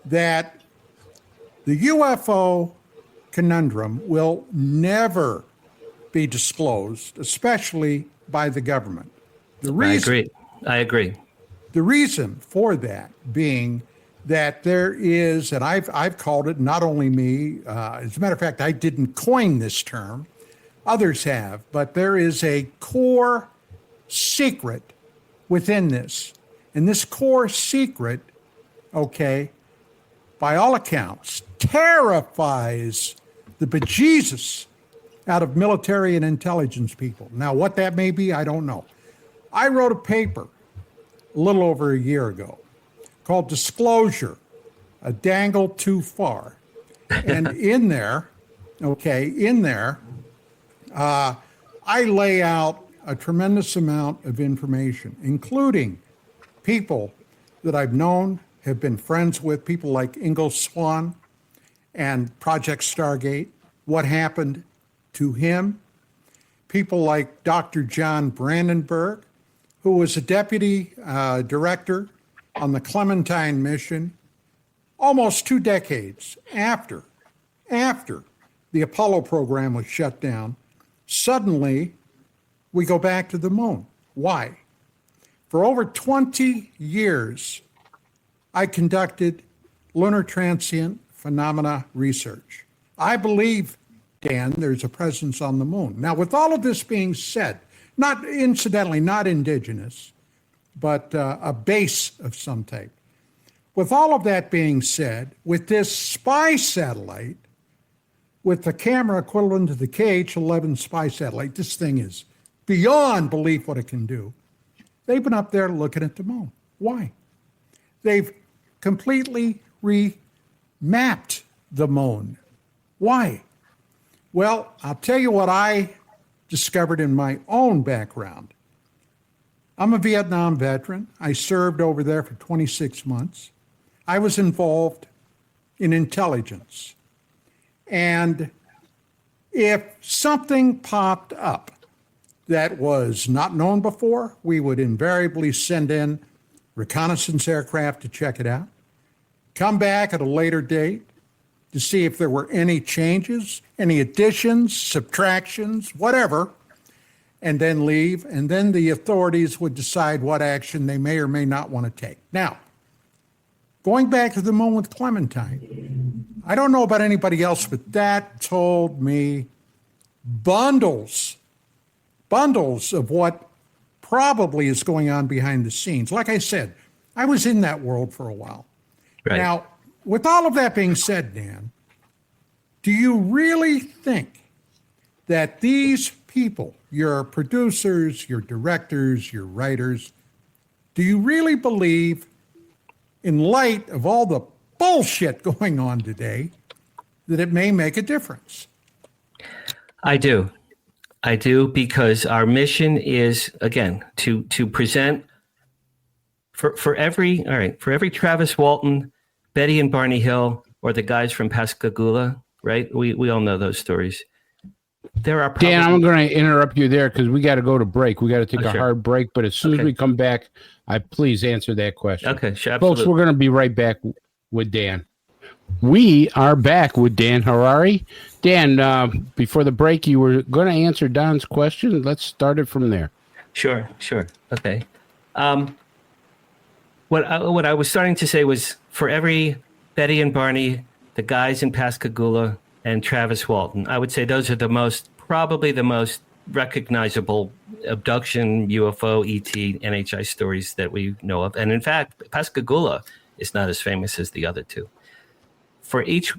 that the UFO conundrum will never be disclosed, especially by the government. I agree. The reason for that being that there is, and I've called it, not only me, as a matter of fact, I didn't coin this term, others have, but there is a core secret within this. And this core secret, okay, by all accounts, terrifies the bejesus out of military and intelligence people. Now, what that may be, I don't know. I wrote a paper a little over a year ago called Disclosure, a Dangle Too Far. And in there, I lay out a tremendous amount of information, including people that I've known, have been friends with, people like Ingo Swann and Project Stargate, what happened to him, people like Dr. John Brandenburg, who was a deputy director on the Clementine mission almost 2 decades after the Apollo program was shut down. Suddenly, we go back to the moon. Why? For over 20 years, I conducted lunar transient phenomena research. I believe, Dan, there's a presence on the moon. Now, with all of this being said, not incidentally, not indigenous, but a base of some type. With all of that being said, with this spy satellite, with the camera equivalent to the KH-11 spy satellite, this thing is beyond belief what it can do. They've been up there looking at the moon. Why? They've completely remapped the moon. Why? Well, I'll tell you what I discovered in my own background. I'm a Vietnam veteran. I served over there for 26 months. I was involved in intelligence. And if something popped up that was not known before, we would invariably send in reconnaissance aircraft to check it out, come back at a later date to see if there were any changes, any additions, subtractions, whatever, and then leave. And then the authorities would decide what action they may or may not want to take. Now, going back to the moon with Clementine, I don't know about anybody else, but that told me bundles of what probably is going on behind the scenes. Like I said, I was in that world for a while. Right. Now, with all of that being said, Dan, do you really think that these people, your producers, your directors, your writers, do you really believe, in light of all the bullshit going on today, that it may make a difference? I do. Because our mission is, again, to present for every Travis Walton, Betty and Barney Hill, or the guys from Pascagoula, right? We all know those stories. There are Dan, I'm going to interrupt you there because we got to go to break. We got to take a sure. hard break, but as soon as we come back, please answer that question. Okay, sure, folks, we're going to be right back with Dan. We are back with Dan Harary. Dan, before the break, you were going to answer Don's question. Let's start it from there. Sure. Okay. What I was starting to say was, for every Betty and Barney, the guys in Pascagoula, and Travis Walton, I would say those are probably the most recognizable abduction, UFO, ET, NHI stories that we know of. And in fact, Pascagoula is not as famous as the other two. For each,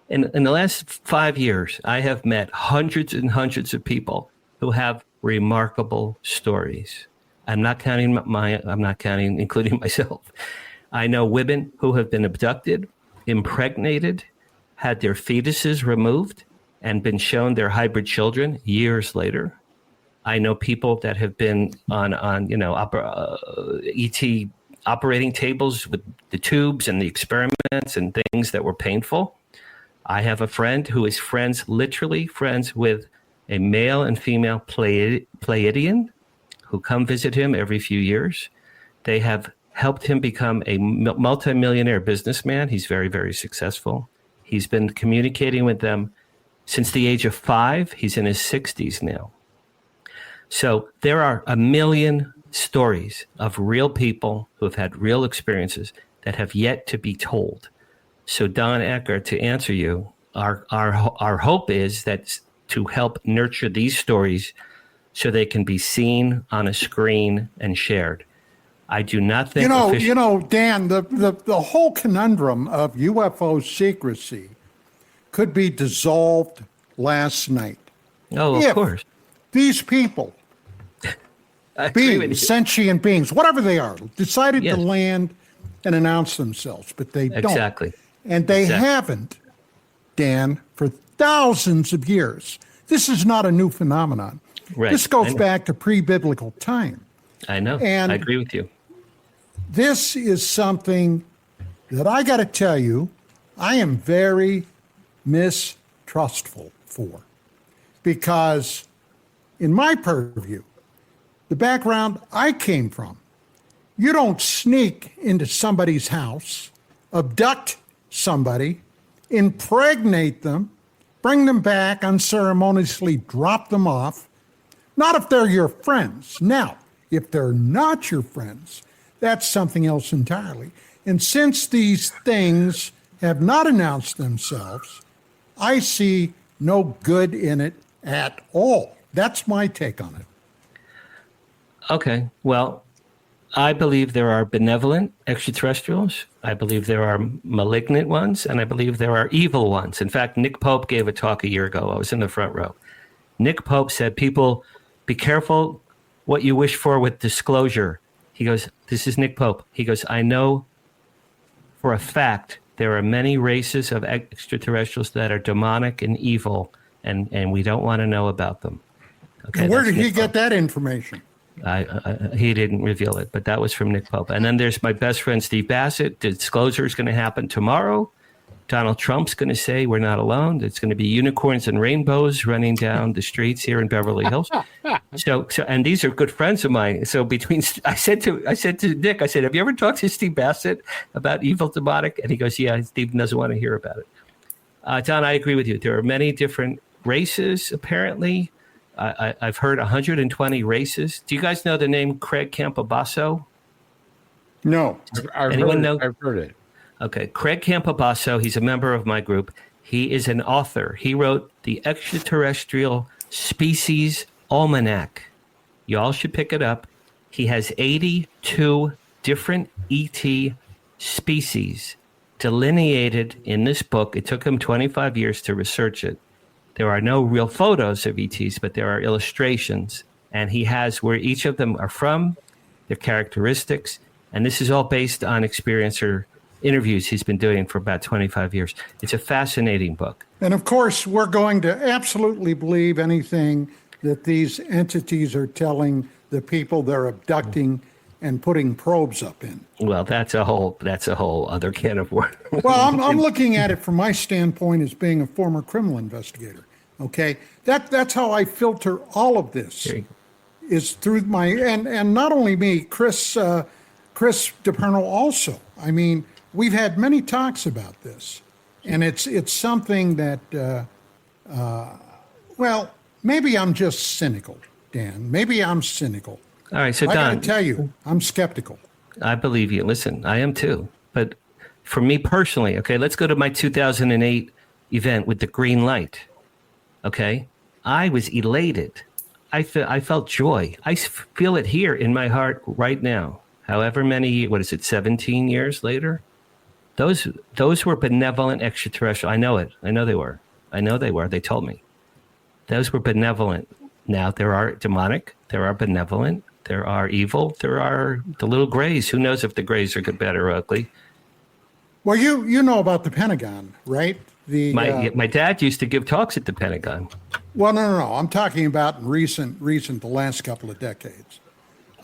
in the last 5 years, I have met hundreds and hundreds of people who have remarkable stories. I'm not counting including myself. I know women who have been abducted, impregnated, had their fetuses removed, and been shown their hybrid children years later. I know people that have been on ET operating tables with the tubes and the experiments and things that were painful. I have a friend who is literally friends with a male and female Pleiadian who come visit him every few years. They have helped him become a multimillionaire businessman. He's very, very successful. He's been communicating with them since the age of 5. He's in his 60s now. So there are a million stories of real people who have had real experiences that have yet to be told. So Don Ecker, to answer you, our hope is that to help nurture these stories so they can be seen on a screen and shared. I do not think Dan, the whole conundrum of UFO secrecy could be dissolved last night. Oh, of course. These people I agree with beings, you. sentient beings, whatever they are, decided Yes. to land and announce themselves, but they don't. Exactly. And they Exactly. haven't, Dan, for thousands of years. This is not a new phenomenon. Right. This I goes know. back to pre-biblical time. I know. And- I agree with you. This is something that I got to tell you, I am very mistrustful for, because in my purview, the background I came from, you don't sneak into somebody's house, abduct somebody, impregnate them, bring them back, unceremoniously drop them off. Not if they're your friends. Now, if they're not your friends, that's something else entirely. And since these things have not announced themselves, I see no good in it at all. That's my take on it. Okay. Well, I believe there are benevolent extraterrestrials. I believe there are malignant ones, and I believe there are evil ones. In fact, Nick Pope gave a talk a year ago. I was in the front row. Nick Pope said, people, be careful what you wish for with disclosure. He goes, this is Nick Pope. He goes, I know for a fact there are many races of extraterrestrials that are demonic and evil, and we don't want to know about them. Okay, And where that's did he Nick get Pope. that information? He didn't reveal it, but that was from Nick Pope. And then there's my best friend, Steve Bassett. Disclosure is going to happen tomorrow. Donald Trump's going to say we're not alone. It's going to be unicorns and rainbows running down the streets here in Beverly Hills. So, and these are good friends of mine. So I said to Nick, I said, have you ever talked to Steve Bassett about evil demonic? And he goes, yeah, Steve doesn't want to hear about it. Don, I agree with you. There are many different races, apparently. I've heard 120 races. Do you guys know the name Craig Campobasso? No. I've heard it. Okay, Craig Campobasso, he's a member of my group. He is an author. He wrote the Extraterrestrial Species Almanac. Y'all should pick it up. He has 82 different ET species delineated in this book. It took him 25 years to research it. There are no real photos of ETs, but there are illustrations. And he has where each of them are from, their characteristics. And this is all based on experiencer interviews he's been doing for about 25 years. It's a fascinating book. And of course, we're going to absolutely believe anything that these entities are telling the people they're abducting and putting probes up in. Well, that's a whole other can of worms. Well, I'm looking at it from my standpoint as being a former criminal investigator. Okay, that's how I filter all of this, is through my and not only me, Chris DePerno also. I mean, we've had many talks about this, and it's something that well, maybe I'm just cynical, Dan. Maybe I'm cynical. All right, so I Don, gotta tell you, I'm skeptical. I believe you. Listen, I am too. But for me personally, okay, let's go to my 2008 event with the green light. Okay, I was elated. I felt joy. I feel it here in my heart right now. However many, 17 years later? Those were benevolent extraterrestrial. I know it. I know they were. They told me. Those were benevolent. Now there are demonic, there are benevolent, there are evil, there are the little grays. Who knows if the grays are good, bad, or ugly? Well, you know about the Pentagon, right? My dad used to give talks at the Pentagon. Well, no. I'm talking about recent, the last couple of decades.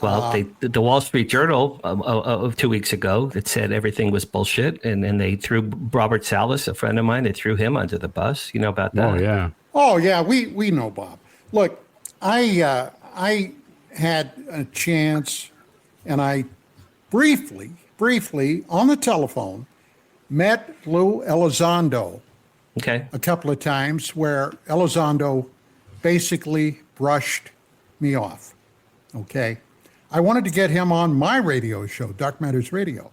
Well, the Wall Street Journal of 2 weeks ago that said everything was bullshit, and they threw Robert Salas, a friend of mine, they threw him under the bus. You know about that? Oh, yeah, we know, Bob. Look, I had a chance, and I briefly on the telephone met Lou Elizondo a couple of times, where Elizondo basically brushed me off. Okay. I wanted to get him on my radio show, Dark Matters Radio.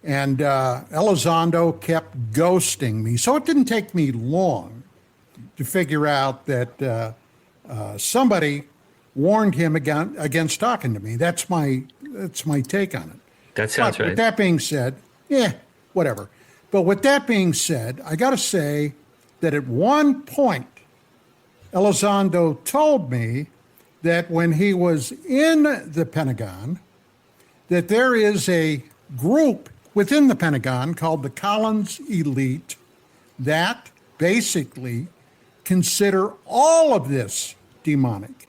And Elizondo kept ghosting me. So it didn't take me long to figure out that somebody warned him against talking to me. That's my take on it. That sounds right. With that being said, whatever. But with that being said, I got to say that at one point, Elizondo told me that when he was in the Pentagon, that there is a group within the Pentagon called the Collins Elite that basically consider all of this demonic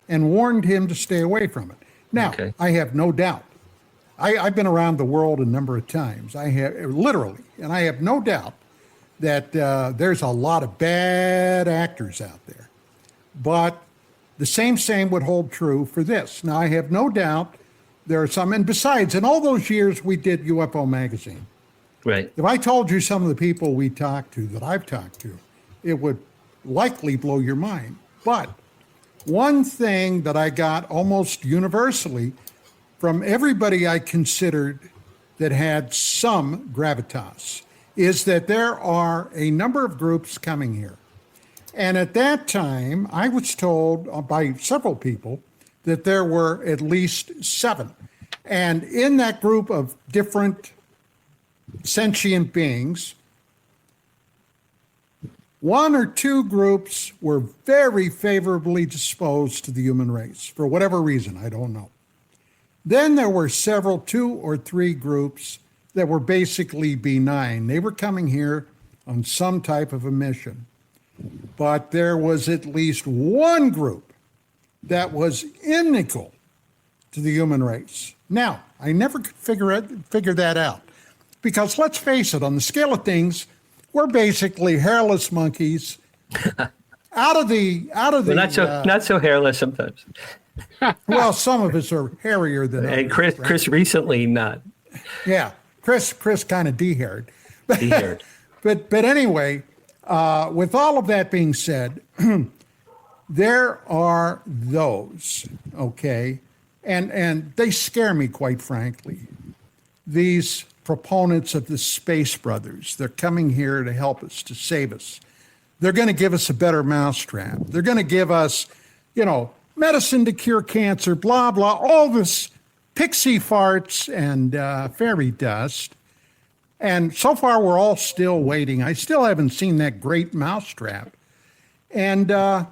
and warned him to stay away from it. Now, Okay. I have no doubt. I've been around the world a number of times. I have literally, and I have no doubt that there's a lot of bad actors out there. But the same would hold true for this. Now, I have no doubt there are some, and besides, in all those years we did UFO Magazine, Right. if I told you some of the people we talked to, that I've talked to, it would likely blow your mind. But one thing that I got almost universally from everybody I considered that had some gravitas is that there are a number of groups coming here. And at that time, I was told by several people that there were at least 7. And in that group of different sentient beings, 1 or 2 groups were very favorably disposed to the human race for whatever reason, I don't know. Then there were several, 2 or 3 groups that were basically benign. They were coming here on some type of a mission. But there was at least 1 group that was inimical to the human race. Now, I never could figure that out. Because let's face it, on the scale of things, we're basically hairless monkeys out of the Not so hairless sometimes. well, some of us are hairier than And others, right? Chris recently not. Yeah, Chris kind of de-haired. De-haired. But anyway, with all of that being said, there are those, okay, and they scare me, quite frankly. These proponents of the Space Brothers, they're coming here to help us, to save us. They're going to give us a better mousetrap. They're going to give us, medicine to cure cancer, blah, blah, all this pixie farts and fairy dust. And so far, we're all still waiting. I still haven't seen that great mousetrap. And I'll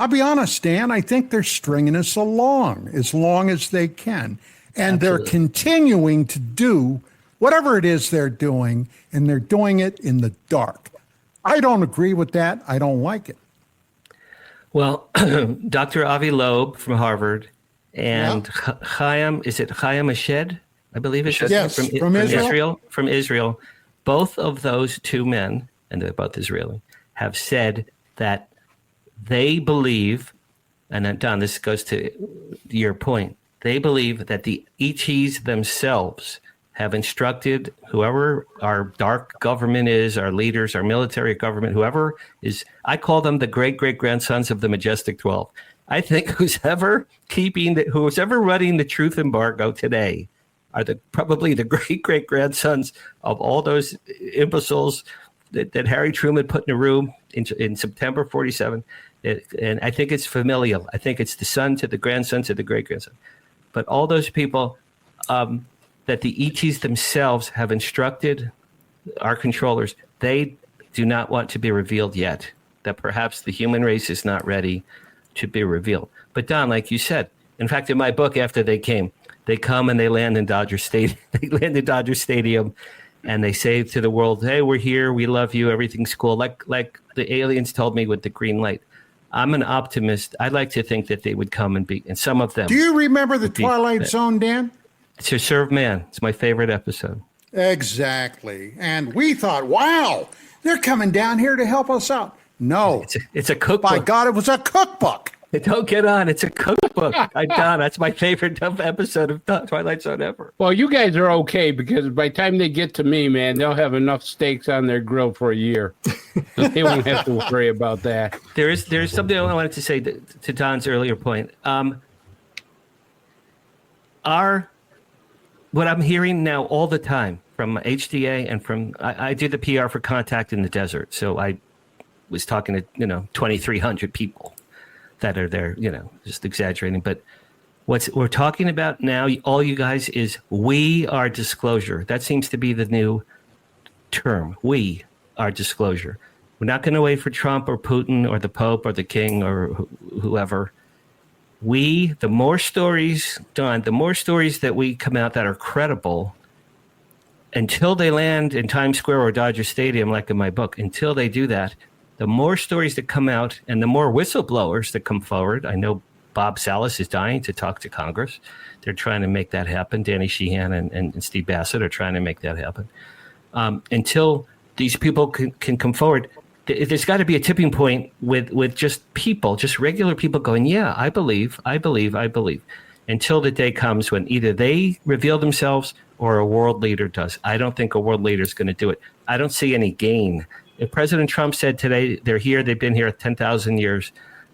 be honest, Dan, I think they're stringing us along as long as they can. And Absolutely. they're continuing to do whatever it is they're doing, and they're doing it in the dark. I don't agree with that. I don't like it. Well, Dr. Avi Loeb from Harvard and Chaim Ashed, I believe it's Yes, from Israel. From Israel. Both of those 2 men, and they're both Israeli, have said that they believe, and then, Don, this goes to your point, they believe that the ETs themselves have instructed whoever our dark government is, our leaders, our military government, whoever is, I call them the great-great-grandsons of the Majestic 12. I think who's ever running the truth embargo today are probably the great-great-grandsons of all those imbeciles that Harry Truman put in a room in September 47. And I think it's familial. I think it's the son to the grandson to the great-grandson. But all those people that the ETs themselves have instructed our controllers, they do not want to be revealed yet, that perhaps the human race is not ready to be revealed. But Don, like you said, in fact, in my book, after they come and they land in Dodger Stadium, and they say to the world, hey, we're here, we love you, everything's cool, like the aliens told me with the green light. I'm an optimist. I'd like to think that they would come and some of them. Do you remember the Twilight Zone, Dan? To Serve Man. It's my favorite episode. Exactly. And we thought, wow, they're coming down here to help us out. No. It's a cookbook. By God, it was a cookbook. Don't get on. It's a cookbook. Don, that's my favorite episode of Twilight Zone ever. Well, you guys are okay because by the time they get to me, man, they'll have enough steaks on their grill for a year. So they won't have to worry about that. There's something I wanted to say to Don's earlier point. What I'm hearing now all the time from HDA and from I do the PR for Contact in the Desert, so I was talking to 2,300 people that are there, just exaggerating. But what we're talking about now, all you guys, is we are disclosure. That seems to be the new term. We are disclosure. We're not going to wait for Trump or Putin or the Pope or the King or whoever the more stories, Don, the more stories that we come out that are credible, until they land in Times Square or Dodger Stadium, like in my book, until they do that, the more stories that come out and the more whistleblowers that come forward. I know Bob Salas is dying to talk to Congress. They're trying to make that happen. Danny Sheehan and Steve Bassett are trying to make that happen. Until these people can come forward, there's got to be a tipping point with just people, just regular people going, yeah, I believe. Until the day comes when either they reveal themselves or a world leader does. I don't think a world leader is going to do it. I don't see any gain. If President Trump said today, they're here, they've been here 10,000 years,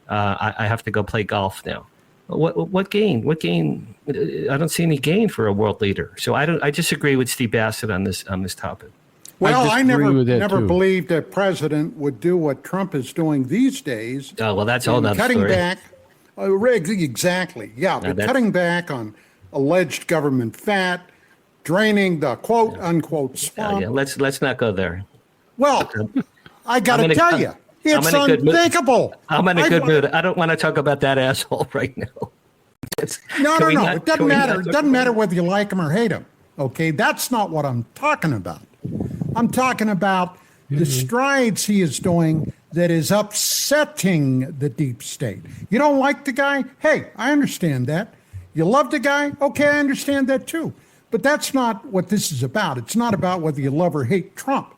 I have to go play golf now. What gain? What gain? I don't see any gain for a world leader. So I disagree with Steve Bassett on this topic. Well, I never too. believed a president would do what Trump is doing these days. Oh, well, that's all another cutting story. back. Exactly. Yeah, No, but cutting back on alleged government fat, draining the quote unquote swamp. Yeah, let's not go there. Well, I got to tell you, it's I'm in a good mood. unthinkable. I'm in a good mood. I don't want to talk about that asshole right now. No. It doesn't matter. It doesn't matter about whether you like him or hate him. Okay, that's not what I'm talking about. I'm talking about the strides he is doing that is upsetting the deep state. You don't like the guy? Hey, I understand that. You love the guy? Okay, I understand that too. But that's not what this is about. It's not about whether you love or hate Trump.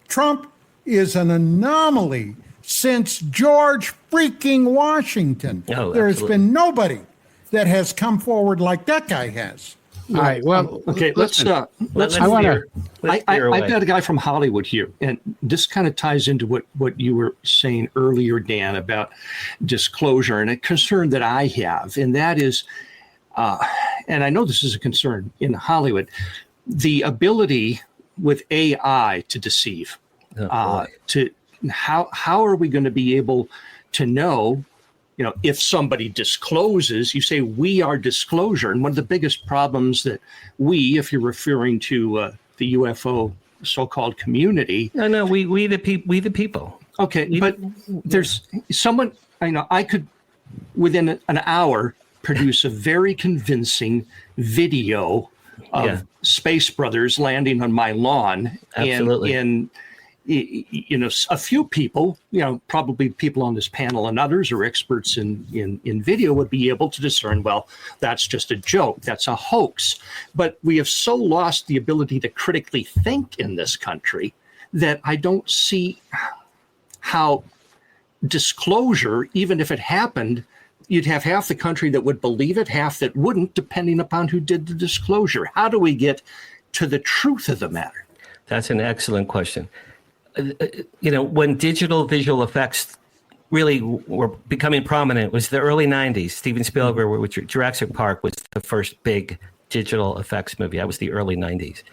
Trump is an anomaly since George freaking Washington. Oh, there has absolutely. been nobody that has come forward like that guy has. All right. Well, Okay, let's I wanna- I've got a guy from Hollywood here, and this kind of ties into what you were saying earlier, Dan, about disclosure and a concern that I have, and that is, and I know this is a concern in Hollywood, the ability with AI to deceive. How are we going to be able to know? If somebody discloses, you say we are disclosure. And one of the biggest problems that if you're referring to the UFO so-called community. No, we the people. Okay, but there's someone, I could, within an hour, produce a very convincing video of Space Brothers landing on my lawn. Absolutely. And a few people, probably people on this panel and others or experts in video would be able to discern, well, that's just a joke. That's a hoax. But we have so lost the ability to critically think in this country that I don't see how disclosure, even if it happened, you'd have half the country that would believe it, half that wouldn't, depending upon who did the disclosure. How do we get to the truth of the matter? That's an excellent question. When digital visual effects really were becoming prominent was the early 90s. Steven Spielberg with Jurassic Park was the first big digital effects movie. That was the early 90s.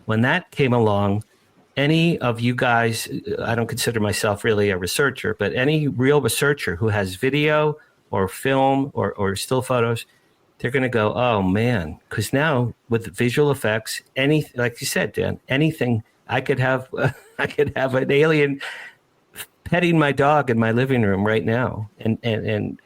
When that came along, any of you guys, I don't consider myself really a researcher, but any real researcher who has video or film or still photos, they're going to go, oh man, because now with visual effects, like you said, Dan, anything. I could have an alien petting my dog in my living room right now and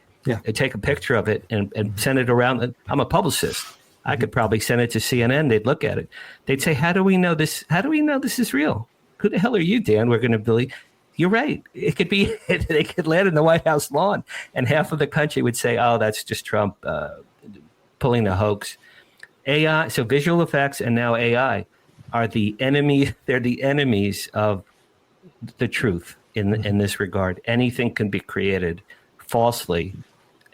take a picture of it and send it around. I'm a publicist. I could probably send it to CNN. They'd look at it. They'd say, how do we know this? How do we know this is real? Who the hell are you, Dan? We're going to believe. You're right. It could be, they could land in the White House lawn and half of the country would say, oh, that's just Trump pulling a hoax. AI, so visual effects and now AI. Are the enemy? They're the enemies of the truth in this regard. Anything can be created falsely,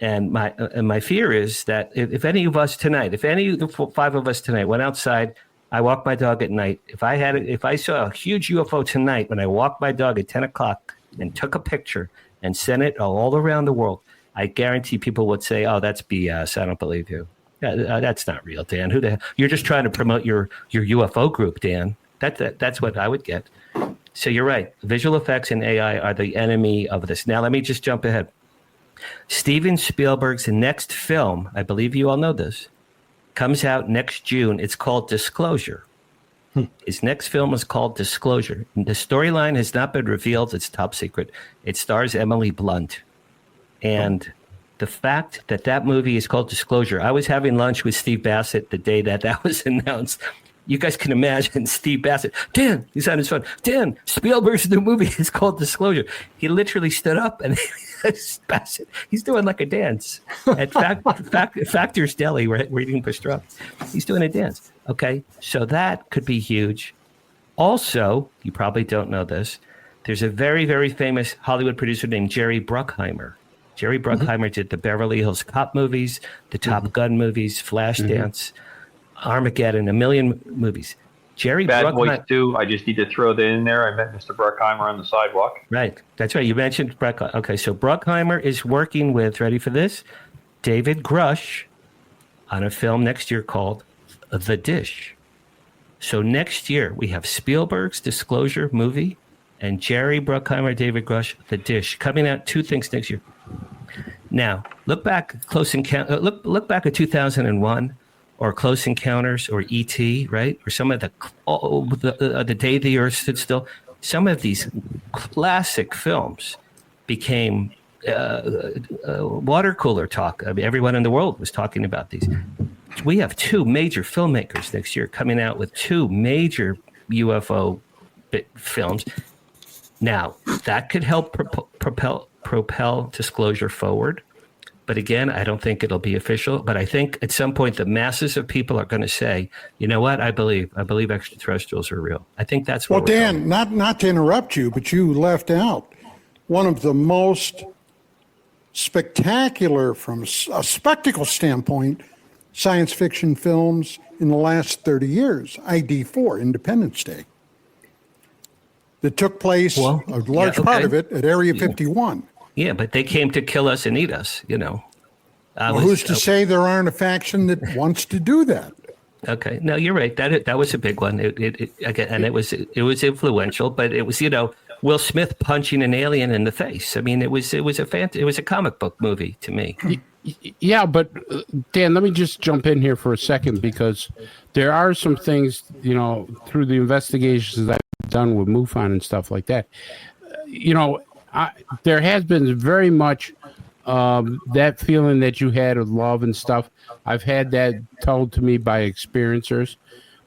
and my fear is that if any of us tonight, if any of the 5 of us tonight went outside, I walked my dog at night. If I saw a huge UFO tonight when I walked my dog at 10 o'clock and took a picture and sent it all around the world, I guarantee people would say, "Oh, that's BS. I don't believe you." That's not real, Dan. Who the hell? You're just trying to promote your UFO group, Dan. That's what I would get. So you're right. Visual effects and AI are the enemy of this. Now let me just jump ahead. Steven Spielberg's next film, I believe you all know this, comes out next June. It's called Disclosure. His next film is called Disclosure. The storyline has not been revealed. It's top secret. It stars Emily Blunt. And the fact that that movie is called Disclosure. I was having lunch with Steve Bassett the day that was announced. You guys can imagine Steve Bassett. Dan, he's on his phone. Dan, Spielberg's new movie is called Disclosure. He literally stood up and Bassett, he's doing like a dance at Factor's Deli. We're eating pastrami. He's doing a dance. Okay, so that could be huge. Also, you probably don't know this. There's a very, very famous Hollywood producer named Jerry Bruckheimer. Jerry Bruckheimer did the Beverly Hills Cop movies, the Top Gun movies, Flashdance, Armageddon, a million movies. Jerry Bad Boys Bruckheimer, 2. I just need to throw that in there. I met Mr. Bruckheimer on the sidewalk. right? That's right. You mentioned Bruckheimer. Okay, so Bruckheimer is working with, ready for this, David Grush on a film next year called The Dish. So next year we have Spielberg's Disclosure movie and Jerry Bruckheimer, David Grush, The Dish, coming out. Two things next year. Now look back, look back at 2001. Or Close Encounters, or E.T., right? Or some of the Day the Earth Stood Still. Some of these classic films became water cooler talk. I mean, everyone in the world was talking about these. We have two major filmmakers next year coming out with two major UFO films. Now, that could help propel Disclosure forward. But again, I don't think it'll be official. But I think at some point the masses of people are going to say, you know what? I believe extraterrestrials are real. I think that's what. Well, Dan, not to interrupt you, but you left out one of the most spectacular, from a spectacle standpoint, science fiction films in the last 30 years, ID4, Independence Day. That took place, a large part of it, at Area 51. Yeah, but they came to kill us and eat us, you know. Who's to say there aren't a faction that wants to do that? Okay, no, you're right. That was a big one. It was influential, but it was, you know, Will Smith punching an alien in the face. I mean, it was a comic book movie to me. Yeah, but Dan, let me just jump in here for a second, because there are some things, you know, through the investigations that I've done with MUFON and stuff like that, you know. There has been very much that feeling that you had of love and stuff. I've had that told to me by experiencers.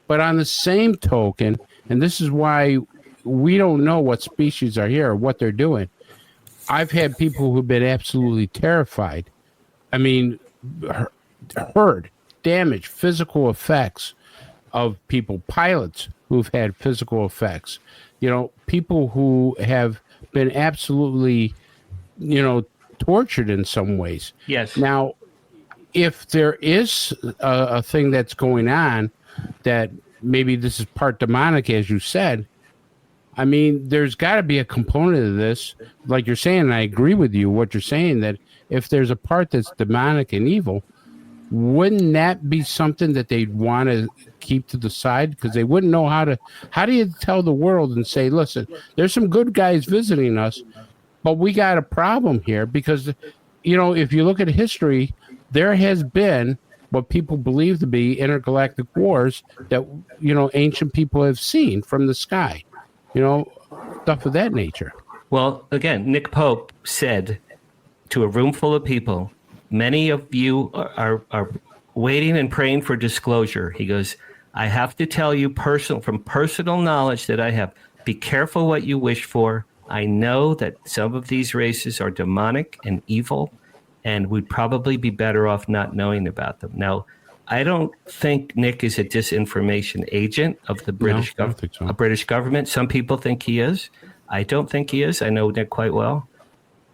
But on the same token, and this is why we don't know what species are here or what they're doing, I've had people who've been absolutely terrified. I mean, hurt, damage, physical effects of people, pilots who've had physical effects, you know, people who have been absolutely, you know, tortured in some ways. Yes. Now, if there is a thing that's going on that maybe this is part demonic, as you said, I mean, there's got to be a component of this, like you're saying, and I agree with you, what you're saying, that if there's a part that's demonic and evil, wouldn't that be something that they'd want to keep to the side? Because they wouldn't know how do you tell the world and say, listen, there's some good guys visiting us, but we got a problem here? Because, you know, if you look at history, there has been what people believe to be intergalactic wars that, you know, ancient people have seen from the sky, you know, stuff of that nature. Well, again, Nick Pope said to a room full of people, many of you are waiting and praying for disclosure. He goes, I have to tell you from personal knowledge that I have, be careful what you wish for. I know that some of these races are demonic and evil, and we'd probably be better off not knowing about them. Now, I don't think Nick is a disinformation agent of the British government. Some people think he is. I don't think he is. I know Nick quite well.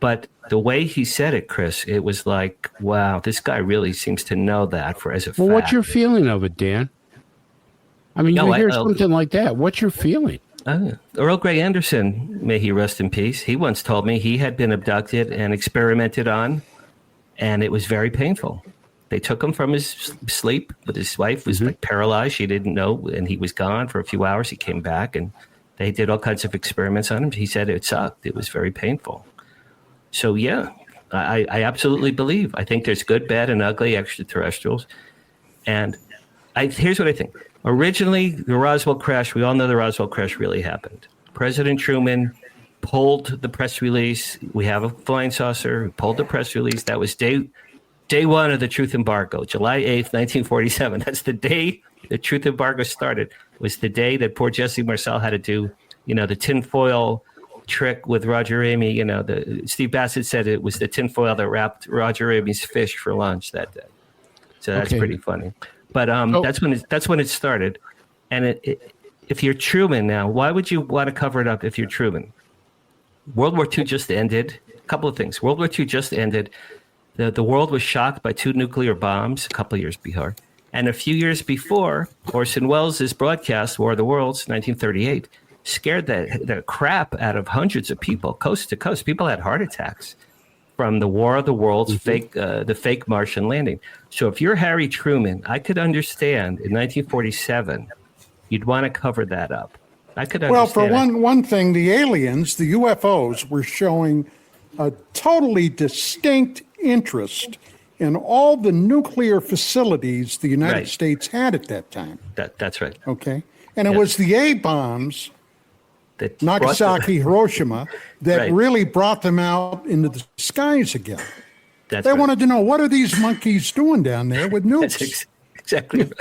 But the way he said it, Chris, it was like, wow, this guy really seems to know that as a fact. Well, what's your feeling of it, Dan? I mean, you hear something like that. What's your feeling? Earl Grey Anderson, may he rest in peace, he once told me he had been abducted and experimented on, and it was very painful. They took him from his sleep, but his wife was like paralyzed. She didn't know, and he was gone for a few hours. He came back, and they did all kinds of experiments on him. He said it sucked. It was very painful. So, yeah, I absolutely believe. I think there's good, bad, and ugly extraterrestrials. And here's what I think. Originally, the Roswell crash, we all know the Roswell crash really happened. President Truman pulled the press release. We have a flying saucer who pulled the press release. That was day one of the truth embargo, July 8th, 1947. That's the day the truth embargo started. It was the day that poor Jesse Marcel had to do, the tinfoil trick with Roger Ramey. Steve Bassett said it was the tinfoil that wrapped Roger Ramey's fish for lunch that day. So that's pretty funny. But that's when it started. And if you're Truman now, why would you want to cover it up if you're Truman? World War II just ended. A couple of things. World War II just ended. The world was shocked by 2 nuclear bombs a couple of years before. And a few years before, Orson Welles' broadcast, War of the Worlds, 1938, scared the crap out of hundreds of people, coast to coast. People had heart attacks from the War of the Worlds, the fake Martian landing. So if you're Harry Truman, I could understand in 1947, you'd want to cover that up. I could understand. Well, for one thing, the aliens, the UFOs, were showing a totally distinct interest in all the nuclear facilities the United States had at that time. That's right. Okay. And it was the A bombs, Nagasaki, Hiroshima, that really brought them out into the skies again. They wanted to know, what are these monkeys doing down there with nukes? That's exactly right.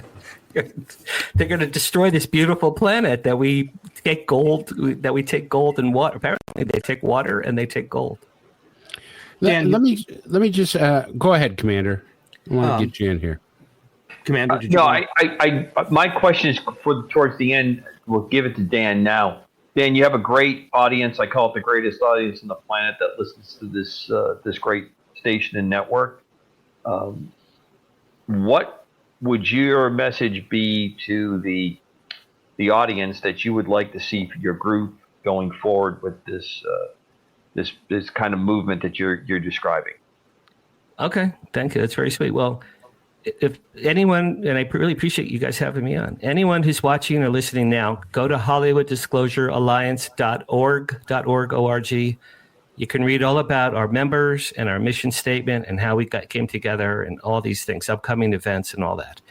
They're going to destroy this beautiful planet that we take gold and water. Apparently, they take water and they take gold. Let me just go ahead, Commander. I want to get you in here. Commander, my question is towards the end. We'll give it to Dan now. Dan, you have a great audience. I call it the greatest audience on the planet that listens to this great station and network. What would your message be to the audience that you would like to see for your group going forward with this kind of movement that you're describing? Okay, thank you. That's very sweet. Well, if anyone, and I really appreciate you guys having me on, anyone who's watching or listening now, go to HollywoodDisclosureAlliance.org. You can read all about our members and our mission statement and how we came together and all these things, upcoming events and all that.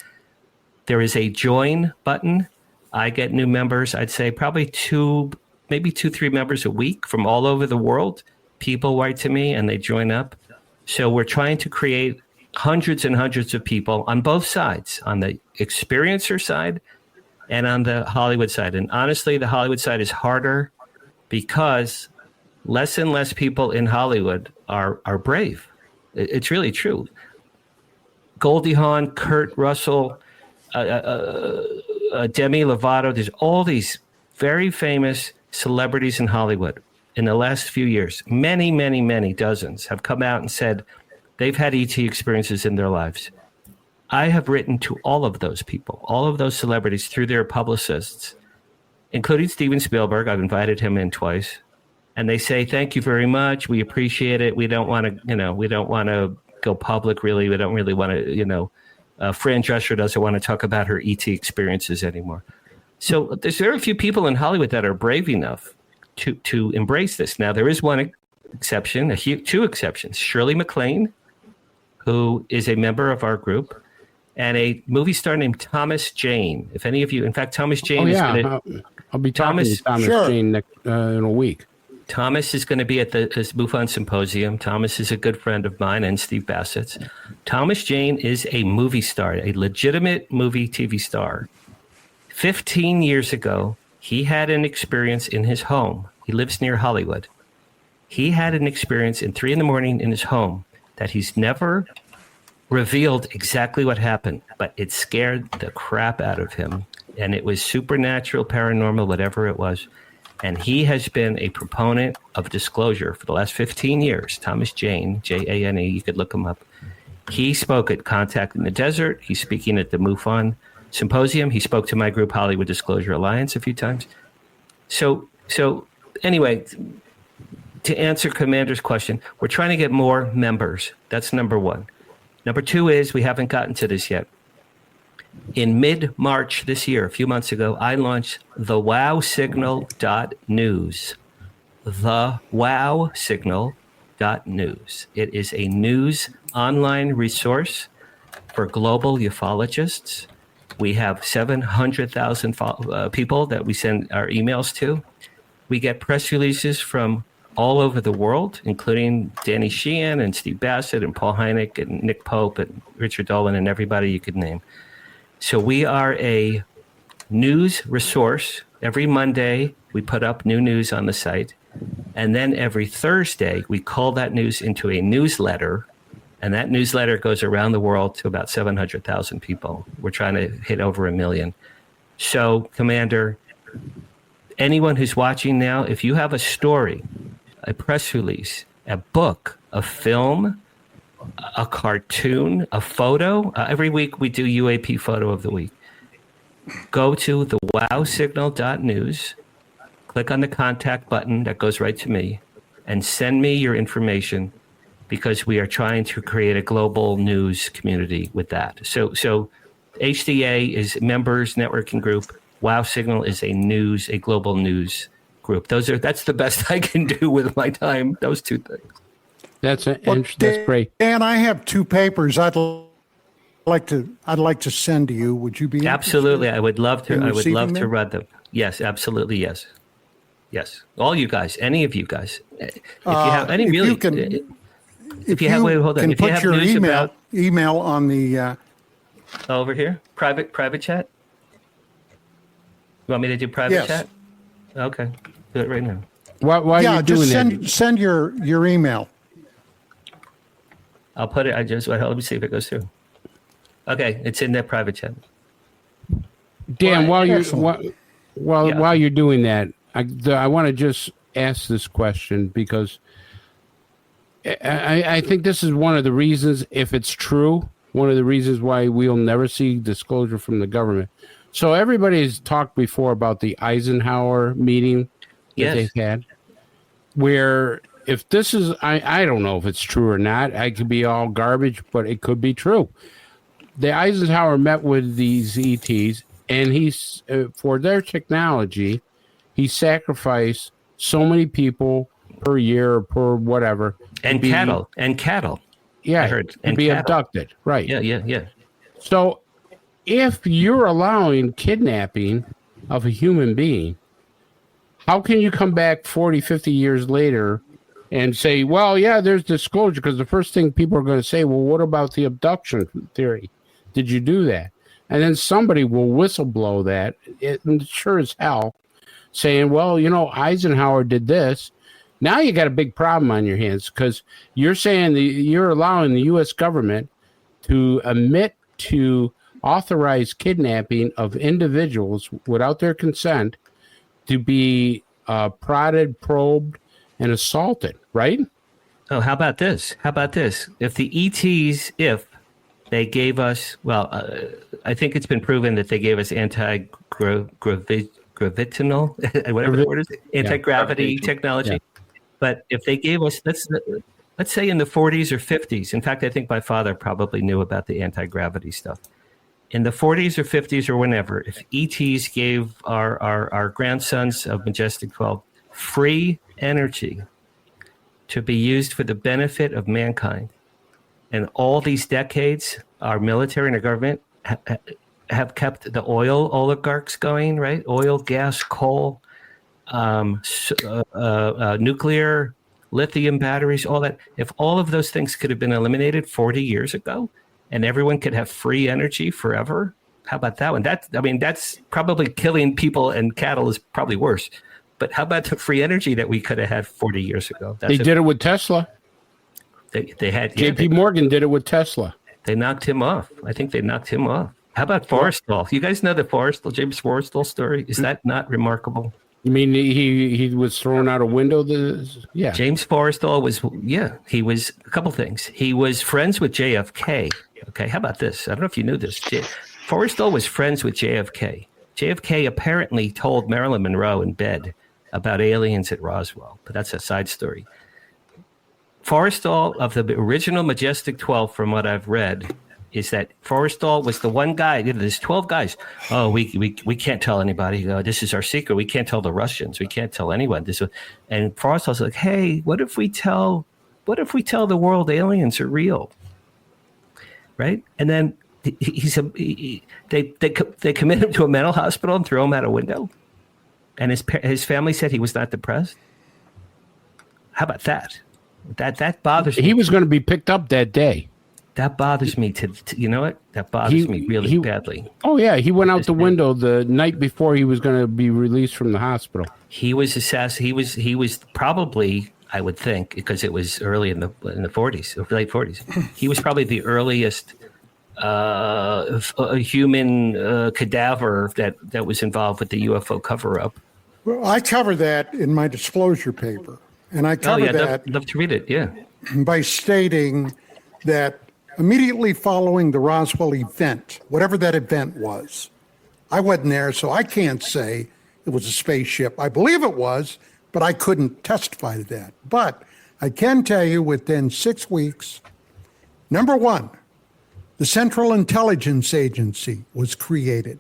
There is a join button. I get new members. I'd say probably 3 members a week from all over the world. People write to me and they join up. So we're trying to create hundreds and hundreds of people on both sides, on the experiencer side and on the Hollywood side. And honestly, the Hollywood side is harder because less and less people in Hollywood are brave. It's really true. Goldie Hawn, Kurt Russell, Demi Lovato, there's all these very famous celebrities in Hollywood in the last few years. Many, many, many dozens have come out and said they've had ET experiences in their lives. I have written to all of those people, all of those celebrities through their publicists, including Steven Spielberg. I've invited him in twice. And they say, thank you very much. We appreciate it. We don't want to, go public, really. We don't really want to, Fran Drescher doesn't want to talk about her ET experiences anymore. So there's very few people in Hollywood that are brave enough to embrace this. Now, there is one exception, two exceptions. Shirley MacLaine, who is a member of our group, and a movie star named Thomas Jane. If any of you, in fact, Thomas Jane is going to... I'll be talking to Thomas Jane in a week. Thomas is going to be at the MUFON Symposium. Thomas is a good friend of mine and Steve Bassett's. Thomas Jane is a movie star, a legitimate movie TV star. 15 years ago, he had an experience in his home. He lives near Hollywood. He had an experience at 3 a.m. in his home that he's never revealed exactly what happened, but it scared the crap out of him. And it was supernatural, paranormal, whatever it was. And he has been a proponent of disclosure for the last 15 years. Thomas Jane, Jane, you could look him up. He spoke at Contact in the Desert. He's speaking at the MUFON Symposium. He spoke to my group, Hollywood Disclosure Alliance, a few times. So anyway, to answer Commander's question, we're trying to get more members. That's number one. Number two is we haven't gotten to this yet. In mid-March this year, a few months ago, I launched thewowsignal.news. Thewowsignal.news. It is a news online resource for global ufologists. We have 700,000 people that we send our emails to. We get press releases from all over the world, including Danny Sheehan and Steve Bassett and Paul Hynek and Nick Pope and Richard Dolan and everybody you could name. So we are a news resource. Every Monday, we put up new news on the site. And then every Thursday, we call that news into a newsletter. And that newsletter goes around the world to about 700,000 people. We're trying to hit over 1 million. So, Commander, anyone who's watching now, if you have a story, a press release, a book, a film, a cartoon, a photo, every week we do UAP Photo of the Week. Go to the wowsignal.news, click on the contact button that goes right to me, and send me your information, because we are trying to create a global news community with that. So HDA is members networking group. Wow Signal is a global news group. That's the best I can do with my time. Those two things. That's great. Dan, I have 2 papers I'd like to send to you. Would you be Absolutely. I would love to. I would love to them? read them. Yes, absolutely. Yes. Yes. All you guys, any of you guys. If you have any really if you have hold on. If you have your news about email on the over here, private chat. You want me to do private Yes. chat? Okay. Do it right now. Why are you doing that? Send your email. I'll put it. Let me see if it goes through. Okay, it's in that private chat. Dan, while Excellent. you're doing that, I want to just ask this question, because I think this is one of the reasons, if it's true, one of the reasons why we'll never see disclosure from the government. So everybody's talked before about the Eisenhower meeting that they've had, where if this is, I don't know if it's true or not. I could be all garbage, but it could be true. The Eisenhower met with these ETs, and he's for their technology, he sacrificed so many people per year or per whatever, And cattle. Yeah, I heard. to And be cattle. abducted, right? Yeah. So, if you're allowing kidnapping of a human being, how can you come back 40, 50 years later and say, well, yeah, there's disclosure? Because the first thing people are going to say, well, what about the abduction theory? Did you do that? And then somebody will whistleblow that, and sure as hell, saying, well, Eisenhower did this. Now you got a big problem on your hands, because you're saying you're allowing the U.S. government to admit to authorize kidnapping of individuals without their consent to be prodded, probed, and assaulted, right? Oh, how about this? If the ETs, if they gave us, I think it's been proven that they gave us anti-gravitinal, whatever the word is, anti-gravity technology. Yeah. But if they gave us, let's say in the 40s or 50s, in fact, I think my father probably knew about the anti-gravity stuff. In the 40s or 50s or whenever, if ETs gave our grandsons of Majestic 12 free energy to be used for the benefit of mankind, and all these decades, our military and our government have kept the oil oligarchs going, right? Oil, gas, coal, nuclear, lithium batteries, all that. If all of those things could have been eliminated 40 years ago, and everyone could have free energy forever, how about that one? That's probably killing people, and cattle is probably worse. But how about the free energy that we could have had 40 years ago? They did it with Tesla. They had JP Morgan did it with Tesla. They knocked him off. I think they knocked him off. How about Forrestal? You guys know the James Forrestal story? Is that not remarkable? You mean he was thrown out a window? Yeah. James Forrestal he was a couple things. He was friends with JFK. Okay, how about this? I don't know if you knew this. Forrestal was friends with JFK. JFK apparently told Marilyn Monroe in bed about aliens at Roswell, but that's a side story. Forrestal, of the original Majestic 12, from what I've read, is that Forrestal was the one guy. There's 12 guys. Oh, we can't tell anybody. This is our secret. We can't tell the Russians. We can't tell anyone. And Forrestal's like, hey, what if we tell the world aliens are real? Right? And then they commit him to a mental hospital and throw him out a window. And his family said he was not depressed. How about that? That bothers me. He was going to be picked up that day. That bothers me. You know what? That bothers me really badly. Oh yeah, he went out the window the night before he was going to be released from the hospital. He was assassinated. He was probably, I would think, because it was early in the 40s, or late 40s. He was probably the earliest human cadaver that was involved with the UFO cover-up. Well, I cover that in my disclosure paper, and I cover that. Love to read it. Yeah, by stating that immediately following the Roswell event, whatever that event was, I wasn't there, so I can't say it was a spaceship. I believe it was, but I couldn't testify to that. But I can tell you within 6 weeks, number one, the Central Intelligence Agency was created.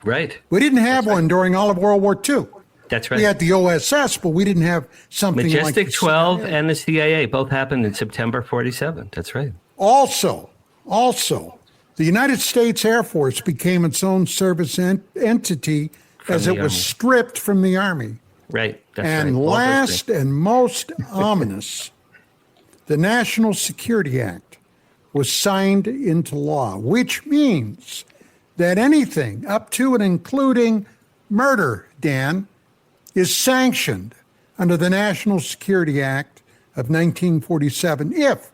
right. We didn't have one during all of World War II. That's right. We had the OSS, but we didn't have something like Majestic the 12 CIA. and the CIA both happened in September 47. That's right. Also, the United States Air Force became its own service entity as the it was Army. stripped from the Army. Right. That's And right. last and most ominous, the National Security Act was signed into law, which means that anything up to and including murder, Dan, is sanctioned under the National Security Act of 1947 if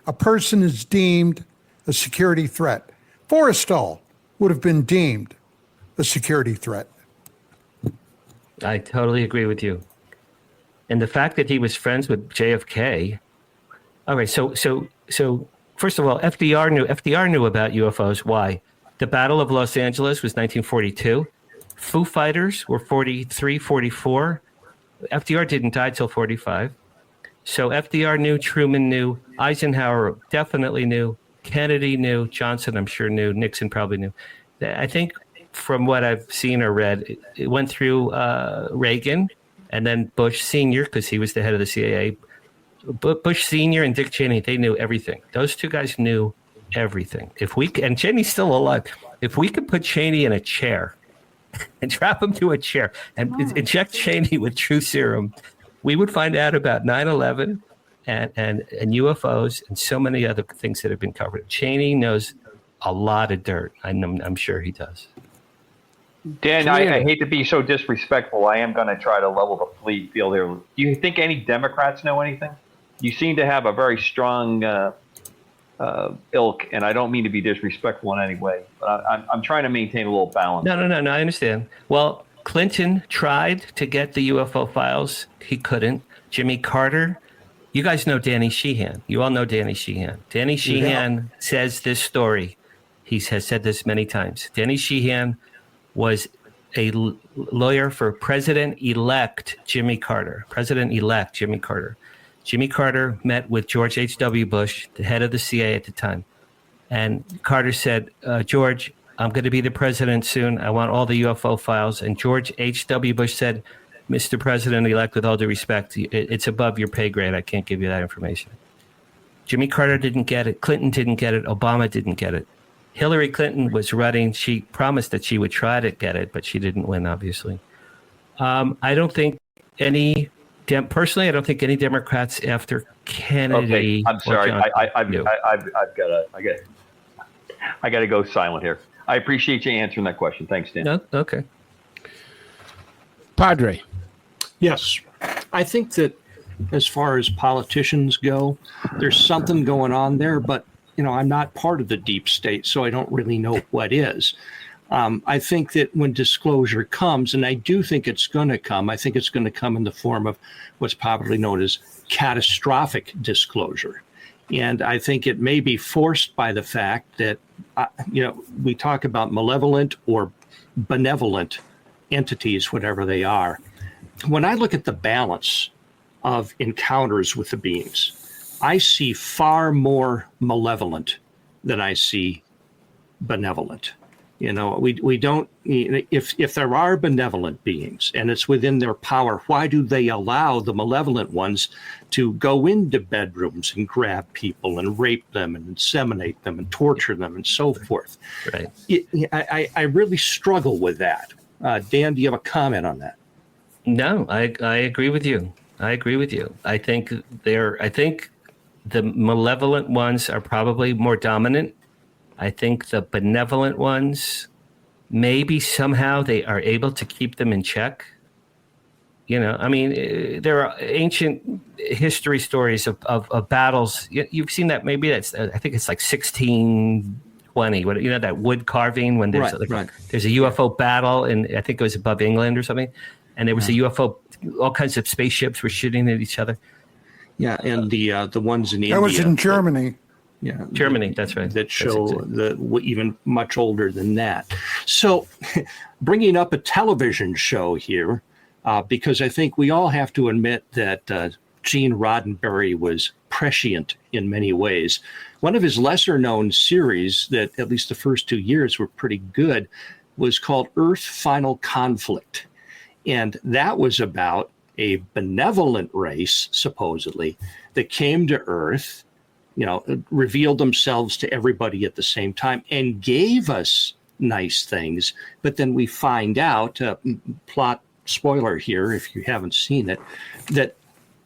a person is deemed a security threat. Forrestal would have been deemed a security threat. I totally agree with you. And the fact that he was friends with JFK. Okay, so first of all, FDR knew about UFOs. Why? The Battle of Los Angeles was 1942. Foo Fighters were 43, 44. FDR didn't die till 45. So FDR knew, Truman knew, Eisenhower definitely knew, Kennedy knew, Johnson I'm sure knew, Nixon probably knew. I think from what I've seen or read, it went through Reagan and then Bush Sr., because he was the head of the CIA. Bush Sr. and Dick Cheney, they knew everything. Those two guys knew everything. And Cheney's still alive. If we could put Cheney in a chair and trap him to a chair and inject Cheney with true serum, we would find out about 9/11 and UFOs and so many other things that have been covered. Cheney knows a lot of dirt. I'm sure he does. Dan, I hate to be so disrespectful. I am going to try to level the field here. Do you think any Democrats know anything? You seem to have a very strong ilk, and I don't mean to be disrespectful in any way, but I'm trying to maintain a little balance. No, I understand. Well, Clinton tried to get the UFO files. He couldn't. Jimmy Carter. You guys know Danny Sheehan. You all know Danny Sheehan. Danny Sheehan says this story. He has said this many times. Danny Sheehan was a lawyer for President-elect Jimmy Carter. President-elect Jimmy Carter. Jimmy Carter met with George H.W. Bush, the head of the CIA at the time. And Carter said, George, I'm going to be the president soon. I want all the UFO files. And George H.W. Bush said, Mr. President-elect, with all due respect, it's above your pay grade. I can't give you that information. Jimmy Carter didn't get it. Clinton didn't get it. Obama didn't get it. Hillary Clinton was running. She promised that she would try to get it, but she didn't win, obviously. I don't think any... Personally, I don't think any Democrats after Kennedy. Okay, I'm sorry. I've knew. got to go silent here. I appreciate you answering that question. Thanks, Dan. No, okay. Padre. Yes. I think that as far as politicians go, there's something going on there, but I'm not part of the deep state, so I don't really know what is. I think that when disclosure comes, and I do think it's going to come, I think it's going to come in the form of what's popularly known as catastrophic disclosure. And I think it may be forced by the fact that, we talk about malevolent or benevolent entities, whatever they are. When I look at the balance of encounters with the beings, I see far more malevolent than I see benevolent. We don't, if there are benevolent beings and it's within their power, why do they allow the malevolent ones to go into bedrooms and grab people and rape them and inseminate them and torture them and so forth? Right. I really struggle with that. Dan, do you have a comment on that? No, I agree with you. I think the malevolent ones are probably more dominant. I think the benevolent ones, maybe somehow they are able to keep them in check. I mean, there are ancient history stories of battles. You've seen that. Maybe I think it's like 1620. That wood carving when there's there's a UFO battle, and I think it was above England or something. And there was a UFO. All kinds of spaceships were shooting at each other. Yeah, and the ones in India. That was in Germany. Yeah, Germany. That's right. That show even much older than that. So, bringing up a television show here, because I think we all have to admit that Gene Roddenberry was prescient in many ways. One of his lesser-known series that at least the first 2 years were pretty good was called Earth Final Conflict. And that was about a benevolent race, supposedly, that came to Earth, revealed themselves to everybody at the same time and gave us nice things. But then we find out, plot spoiler here if you haven't seen it, that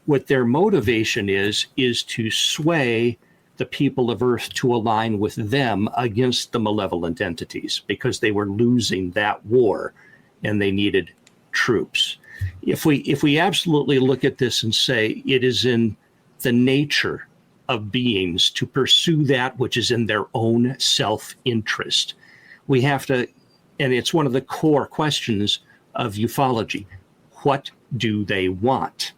what their motivation is to sway the people of Earth to align with them against the malevolent entities because they were losing that war and they needed troops. If we absolutely look at this and say it is in the nature of beings to pursue that which is in their own self-interest, we have to, and it's one of the core questions of ufology. What do they want?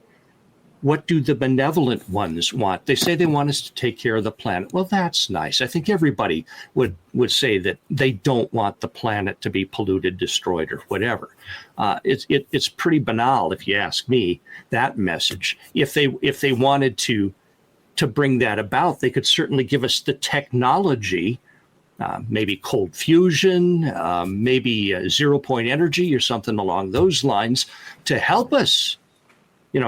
What do the benevolent ones want? They say they want us to take care of the planet. Well, that's nice. I think everybody would say that they don't want the planet to be polluted, destroyed, or whatever. It's pretty banal, if you ask me, that message. If they wanted to bring that about, they could certainly give us the technology, maybe cold fusion, maybe zero-point energy or something along those lines to help us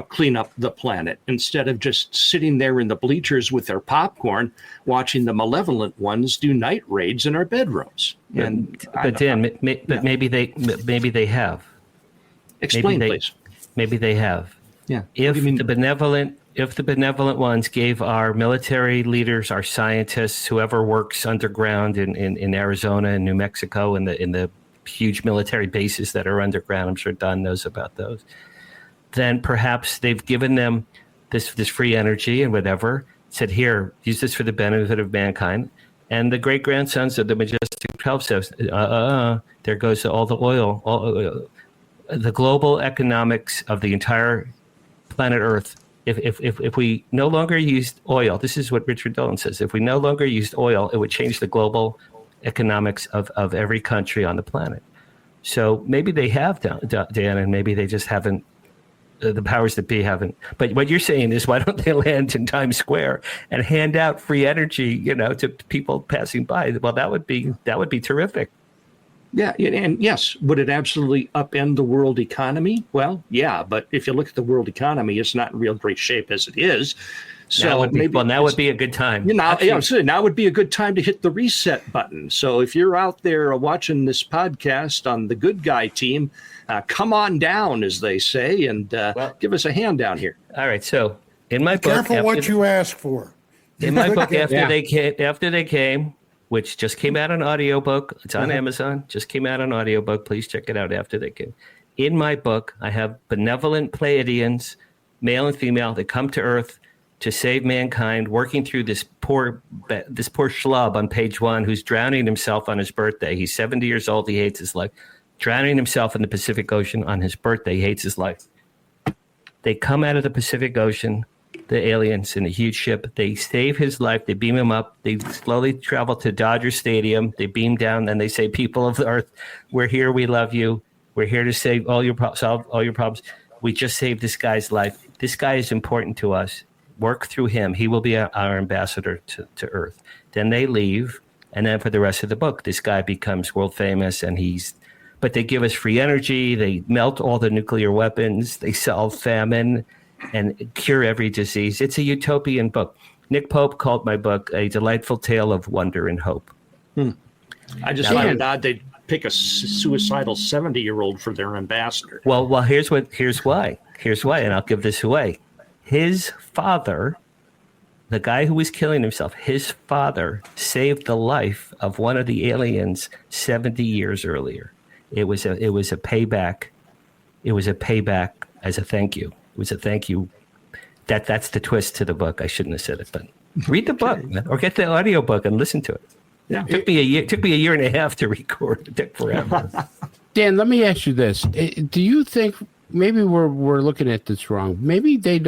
clean up the planet instead of just sitting there in the bleachers with their popcorn watching the malevolent ones do night raids in our bedrooms. But Dan, maybe they have. Explain, please. Maybe they have. Yeah. If the benevolent ones gave our military leaders, our scientists, whoever works underground in Arizona and New Mexico, in the huge military bases that are underground, I'm sure Don knows about those, then perhaps they've given them this free energy and whatever, said, here, use this for the benefit of mankind. And the great-grandsons of the Majestic 12 says, there goes all the oil, the global economics of the entire planet Earth. If we no longer used oil, this is what Richard Dolan says, if we no longer used oil, it would change the global economics of every country on the planet. So maybe they have, Dan, and maybe they just haven't, the powers that be haven't. But what you're saying is, why don't they land in Times Square and hand out free energy, to people passing by? Well, that would be terrific. Yeah, and yes, would it absolutely upend the world economy? Well, yeah, but if you look at the world economy, it's not in real great shape as it is. So now would be a good time. Now would be a good time to hit the reset button. So if you're out there watching this podcast on the good guy team, come on down, as they say, and give us a hand down here. All right. So in my book, careful what you ask for. In my book, after they came, which just came out on audiobook, it's on Amazon. Just came out on audiobook. Please check it out. After they came. In my book, I have benevolent Pleiadians, male and female, that come to Earth to save mankind, working through this poor schlub on page 1 who's drowning himself on his birthday. He's 70 years old. He hates his life. Drowning himself in the Pacific Ocean on his birthday. He hates his life. They come out of the Pacific Ocean, the aliens, in a huge ship. They save his life. They beam him up. They slowly travel to Dodger Stadium. They beam down. Then they say, people of the Earth, we're here. We love you. We're here to solve all your problems. We just saved this guy's life. This guy is important to us. Work through him. He will be our ambassador to Earth. Then they leave. And then for the rest of the book, this guy becomes world famous, but they give us free energy. They melt all the nuclear weapons. They solve famine and cure every disease. It's a utopian book. Nick Pope called my book a delightful tale of wonder and hope. I just find it odd pick a suicidal 70-year-old for their ambassador. Well, here's why, and I'll give this away. His father, the guy who was killing himself, his father saved the life of one of the aliens 70 years earlier. It was a payback. It was a payback as a thank you. It was a thank you. That's the twist to the book. I shouldn't have said it, but read the book, man, or get the audiobook and listen to it. Yeah. It took me a year and a half to record. It took forever. Dan, let me ask you this. Do you think maybe we're looking at this wrong? Maybe they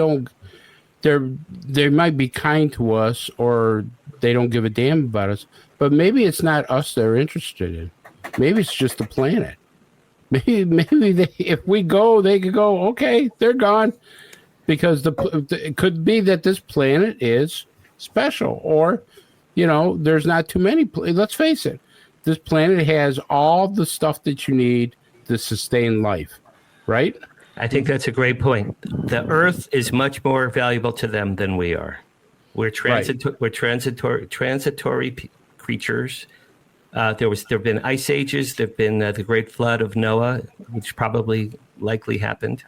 might be kind to us, or they don't give a damn about us, but maybe it's not us they're interested in. Maybe it's just the planet. Maybe if we go, they could go, okay, they're gone. Because it could be that this planet is special, or, there's not too many. Let's face it, this planet has all the stuff that you need to sustain life, right? I think that's a great point. The Earth is much more valuable to them than we are. We're transitory creatures. There've been ice ages. There've been the Great Flood of Noah, which likely happened.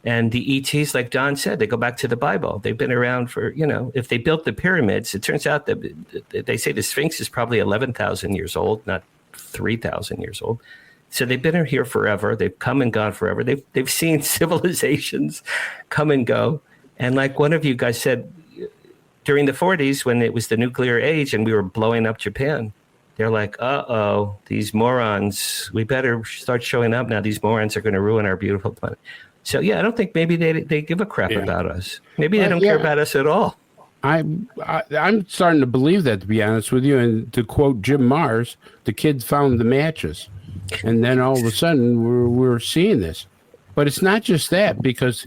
And the ETs, like Don said, they go back to the Bible. They've been around for, if they built the pyramids, it turns out that they say the Sphinx is probably 11,000 years old, not 3,000 years old. So they've been here forever. They've come and gone forever. They've seen civilizations come and go. And like one of you guys said, during the 40s, when it was the nuclear age and we were blowing up Japan, they're like, uh-oh, these morons, we better start showing up now. These morons are going to ruin our beautiful planet. So, yeah, I don't think maybe they give a crap about us. Maybe they don't care about us at all. I'm starting to believe that, to be honest with you. And to quote Jim Mars, the kid found the matches. And then all of a sudden we're seeing this. But it's not just that, because,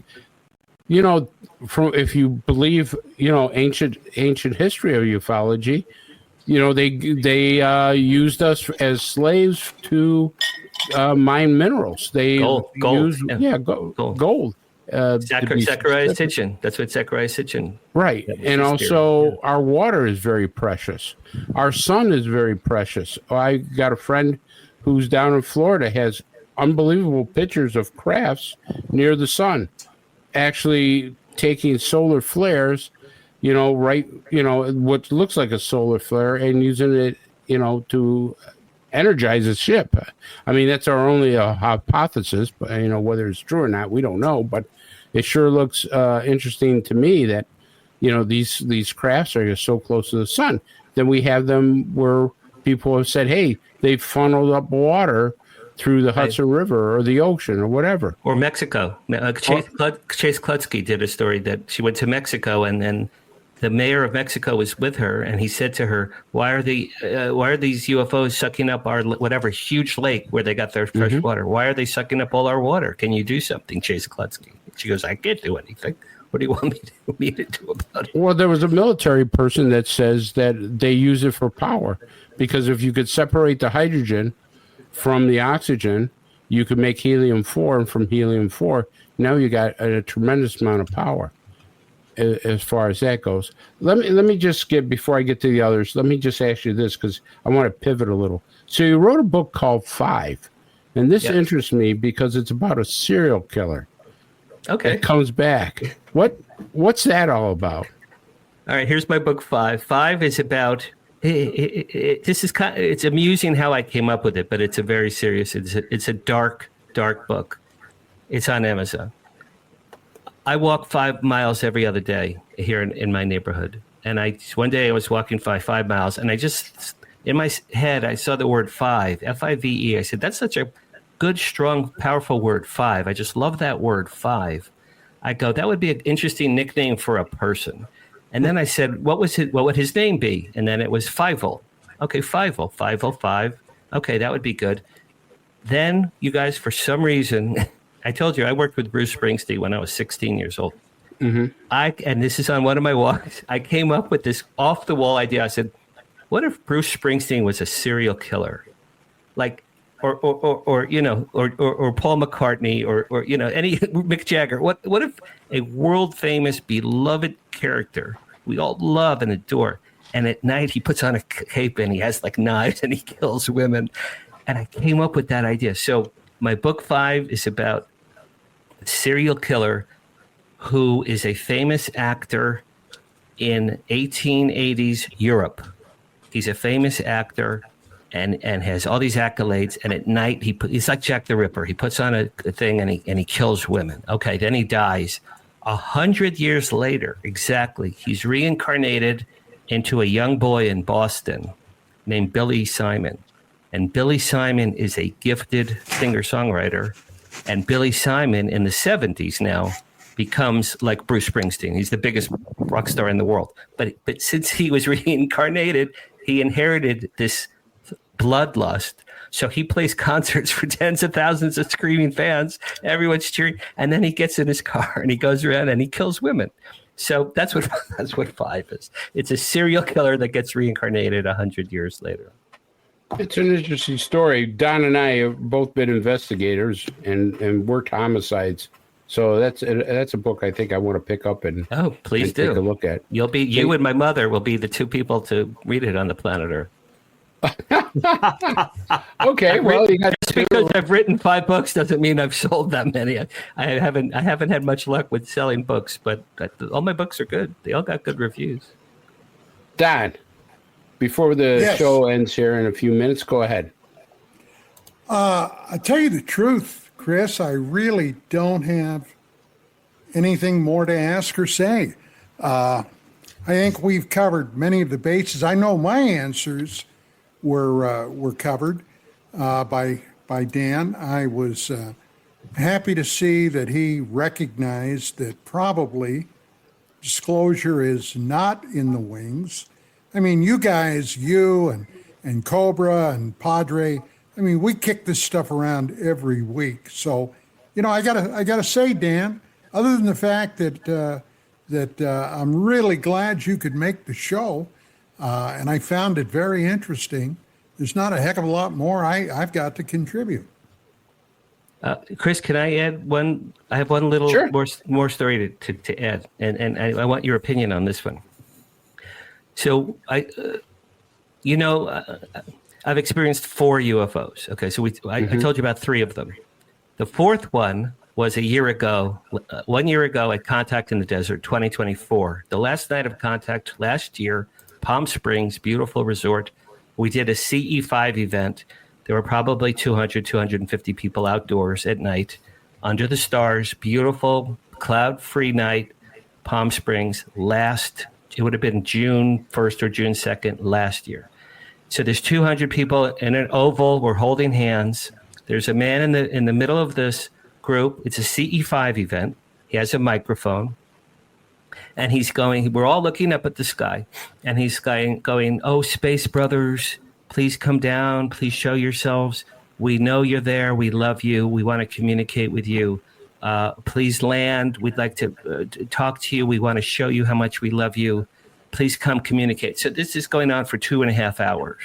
if you believe, ancient history of ufology, they used us as slaves to mine minerals. They gold. Gold. Zechariah Sitchin. That's what Zechariah Sitchin. Right, and also our water is very precious. Our sun is very precious. I got a friend who's down in Florida, has unbelievable pictures of crafts near the sun, actually taking solar flares, what looks like a solar flare, and using it, to energize a ship. I mean, that's our only hypothesis, but whether it's true or not, we don't know. But it sure looks interesting to me that these crafts are so close to the sun. Then we have them where people have said, hey, they funneled up water through the Hudson River or the ocean or whatever. Or Mexico. Chase Klutsky did a story that she went to Mexico, and then the mayor of Mexico was with her, and he said to her, why are these UFOs sucking up our whatever huge lake where they got their fresh water? Why are they sucking up all our water? Can you do something, Chase Klutsky? She goes, I can't do anything. What do you want me to do about it? Well, there was a military person that says that they use it for power, because if you could separate the hydrogen from the oxygen, you could make helium-4, and from helium-4, now you got a tremendous amount of power. As far as that goes, let me just before I get to the others, let me just ask you this, because I want to pivot a little. So you wrote a book called 5, and this interests me because it's about a serial killer. Okay, that comes back. What's that all about? All right, here's my book 5. 5 is about. It's amusing how I came up with it, but it's a very serious. It's a dark book. It's on Amazon. I walk 5 miles every other day here in my neighborhood. And one day I was walking 5 miles, and I just, in my head, I saw the word 5, F-I-V-E. I said, that's such a good, strong, powerful word, 5. I just love that word, 5. I go, that would be an interesting nickname for a person. And then I said, what would his name be? And then it was Fievel. Okay, Fievel, 505. Okay, that would be good. Then, you guys, for some reason... I told you I worked with Bruce Springsteen when I was 16 years old. And this is on one of my walks. I came up with this off the wall idea. I said, "What if Bruce Springsteen was a serial killer, like, or Paul McCartney, or any Mick Jagger? What if a world famous, beloved character we all love and adore, and at night he puts on a cape and he has like knives and he kills women?" And I came up with that idea. So my book 5 is about a serial killer who is a famous actor in 1880s Europe. He's a famous actor and has all these accolades. And at night, he's like Jack the Ripper. He puts on a thing and he kills women. Okay, then he dies. 100 years later, exactly, he's reincarnated into a young boy in Boston named Billy Simon. And Billy Simon is a gifted singer-songwriter. And Billy Simon in the 70s now becomes like Bruce Springsteen. He's the biggest rock star in the world. But since he was reincarnated, he inherited this bloodlust. So he plays concerts for tens of thousands of screaming fans. Everyone's cheering. And then he gets in his car and he goes around and he kills women. So that's what 5 is. It's a serial killer that gets reincarnated 100 years later. It's an interesting story. Don and I have both been investigators and worked homicides. So that's a book I think I want to pick up and please take a look at. You and my mother will be the two people to read it on the planet Earth. Okay, well, you got just because I've written 5 books doesn't mean I've sold that many. I haven't had much luck with selling books, but all my books are good. They all got good reviews. Don, before the show ends here in a few minutes, go ahead. I tell you the truth, Chris, I really don't have anything more to ask or say. I think we've covered many of the bases. I know my answers were covered by Dan. I was happy to see that he recognized that probably disclosure is not in the wings. I mean, you guys, you and Cobra and Padre, I mean, we kick this stuff around every week. So, you know, I gotta say, Dan, other than the fact that I'm really glad you could make the show, and I found it very interesting. There's not a heck of a lot more I've got to contribute. Chris, can I add one? I have one little more story to add, and I want your opinion on this one. So I've experienced 4 UFOs. Okay, so I told you about 3 of them. The 4th one was a year ago. 1 year ago at Contact in the Desert, 2024. The last night of Contact last year, Palm Springs, beautiful resort. We did a CE5 event. There were probably 200, 250 people outdoors at night under the stars. Beautiful, cloud-free night, Palm Springs. It would have been June 1st or June 2nd last year. So there's 200 people in an oval. We're holding hands. There's a man in the middle of this group. It's a CE5 event. He has a microphone. And he's going, we're all looking up at the sky. And he's going, oh, space brothers, please come down. Please show yourselves. We know you're there. We love you. We want to communicate with you. Please land. We'd like to talk to you. We want to show you how much we love you. Please come communicate. So this is going on for 2.5 hours.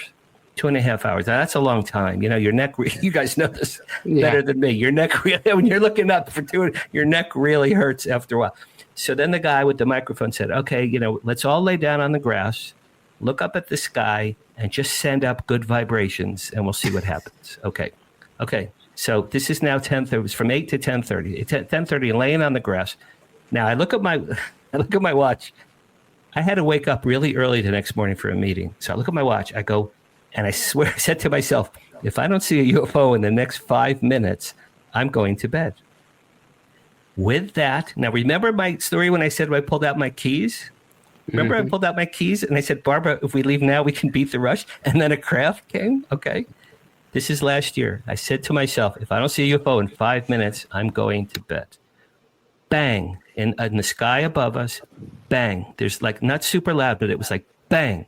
2.5 hours. Now, that's a long time. You know, your neck, you guys know this better than me. Your neck, when you're looking up for your neck really hurts after a while. So then the guy with the microphone said, okay, let's all lay down on the grass, look up at the sky, and just send up good vibrations, and we'll see what happens. Okay. So this is now 10:30. It was from 8 to 10:30. It's at 10:30, laying on the grass. Now I look at my watch. I had to wake up really early the next morning for a meeting. So I look at my watch. I go, and I swear, I said to myself, if I don't see a UFO in the next 5 minutes, I'm going to bed. With that, now remember my story when I said I pulled out my keys? Remember I pulled out my keys and I said, Barbara, if we leave now, we can beat the rush. And then a craft came. Okay. This is last year. I said to myself, if I don't see a UFO in 5 minutes, I'm going to bed. Bang. In the sky above us, bang. There's like, not super loud, but it was like, bang.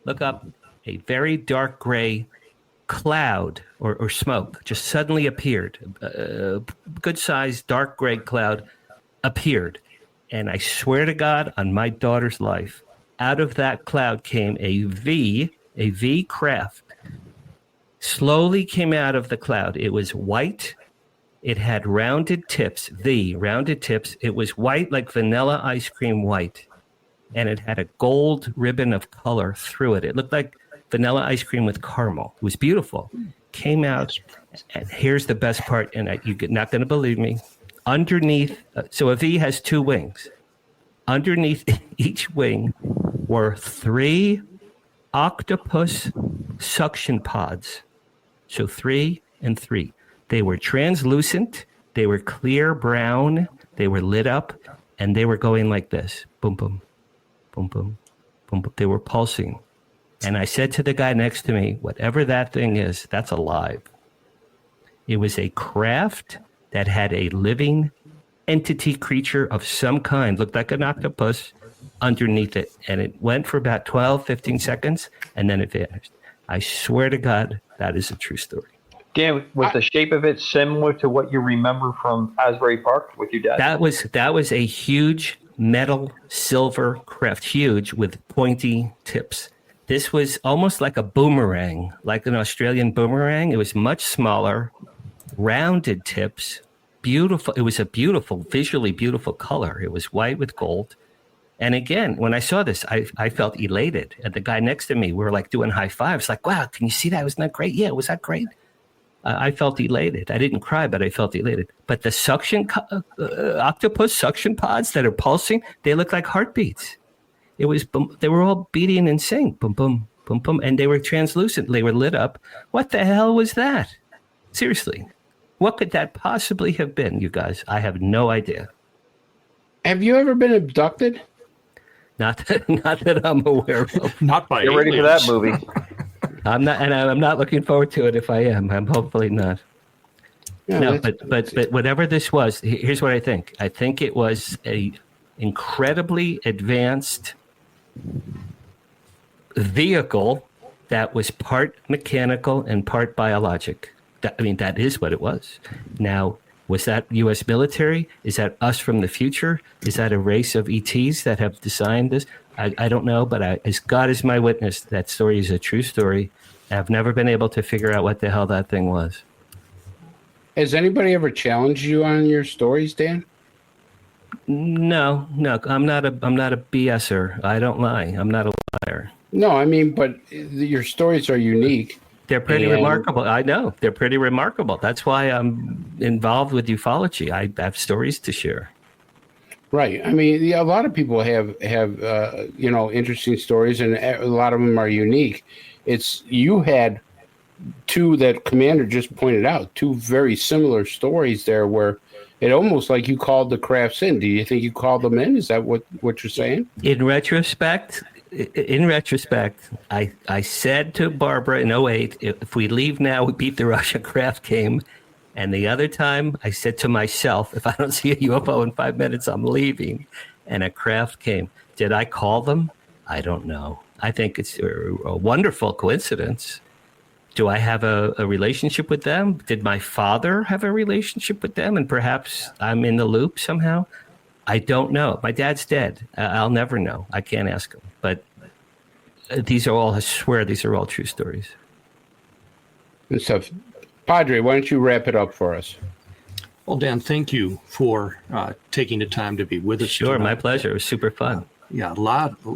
Look up, a very dark gray cloud or smoke just suddenly appeared. A good-sized dark gray cloud appeared. And I swear to God, on my daughter's life, out of that cloud came a V craft. Slowly came out of the cloud. It was white. It had rounded tips, rounded tips. It was white like vanilla ice cream white. And it had a gold ribbon of color through it. It looked like vanilla ice cream with caramel. It was beautiful. Came out, and here's the best part, and you're not going to believe me. Underneath, so a V has 2 wings. Underneath each wing were 3 octopus suction pods. So 3 and 3. They were translucent. They were clear brown. They were lit up, and they were going like this. Boom, boom, boom, boom, boom, boom. They were pulsing. And I said to the guy next to me, whatever that thing is, that's alive. It was a craft that had a living entity creature of some kind, looked like an octopus, underneath it. And it went for about 12, 15 seconds, and then it vanished. I swear to God, that is a true story. Dan, was the shape of it similar to what you remember from Asbury Park with your dad? That was a huge metal silver craft, huge with pointy tips. This was almost like a boomerang, like an Australian boomerang. It was much smaller, rounded tips, beautiful. It was a beautiful, visually beautiful color. It was white with gold. And again, when I saw this, I felt elated. And the guy next to me, we were like doing high fives, like, wow, can you see that? Wasn't that great? Yeah, was that great? I felt elated. I didn't cry, but I felt elated. But the octopus suction pods that are pulsing, they look like heartbeats. It was boom, they were all beating in sync, boom, boom, boom, boom, and they were translucent. They were lit up. What the hell was that? Seriously, what could that possibly have been, you guys? I have no idea. Have you ever been abducted? Not that I'm aware of. Not by Get ready for that movie. I'm not, and I'm not looking forward to it. If I am, I'm hopefully not. Yeah, No, but whatever this was, here's what I think. I think it was a incredibly advanced vehicle that was part mechanical and part biologic. That is what it was. Now, was that U.S. military? Is that us from the future? Is that a race of ETs that have designed this? I don't know, but as God is my witness, that story is a true story. I've never been able to figure out what the hell that thing was. Has anybody ever challenged you on your stories, Dan? No, I'm not a BSer. I don't lie. I'm not a liar. No, I mean, but your stories are unique. They're pretty remarkable. I know they're pretty remarkable. That's why I'm involved with ufology. I have stories to share. Right. I mean, a lot of people have interesting stories, and a lot of them are unique. You had 2 that Commander just pointed out, 2 very similar stories there, where it almost like you called the crafts in. Do you think you called them in? Is that what you're saying? In retrospect, I said to Barbara in 2008, if we leave now, we beat the Russian craft game. And the other time, I said to myself, if I don't see a UFO in 5 minutes, I'm leaving. And a craft came. Did I call them? I don't know. I think it's a wonderful coincidence. Do I have a relationship with them? Did my father have a relationship with them? And perhaps I'm in the loop somehow? I don't know. My dad's dead. I'll never know. I can't ask him. But these are all, I swear, these are all true stories. Good stuff. Padre, why don't you wrap it up for us? Well, Dan, thank you for taking the time to be with us. Sure, tonight. my pleasure. It was super fun.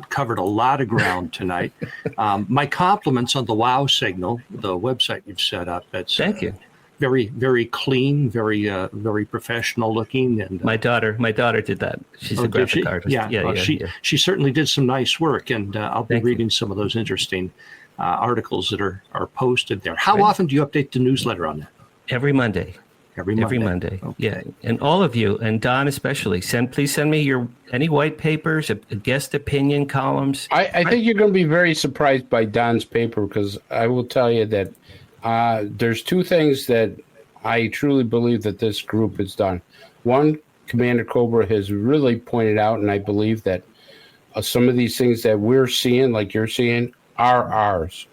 Covered a lot of ground tonight. My compliments on the WOW signal, the website you've set up. Thank you. Very, very clean, very professional looking. And my daughter did that. She's a graphic artist. Yeah, she certainly did some nice work, and I'll be reading some of those interesting articles that are posted there. How often do you update the newsletter on that? Every Monday. Every Monday. Okay. Yeah, and all of you, and Don especially, please send me any white papers, a guest opinion columns. I think you're going to be very surprised by Don's paper, because I will tell you that there's 2 things that I truly believe that this group has done. One, Commander Cobra has really pointed out, and I believe that some of these things that we're seeing, like you're seeing, are ours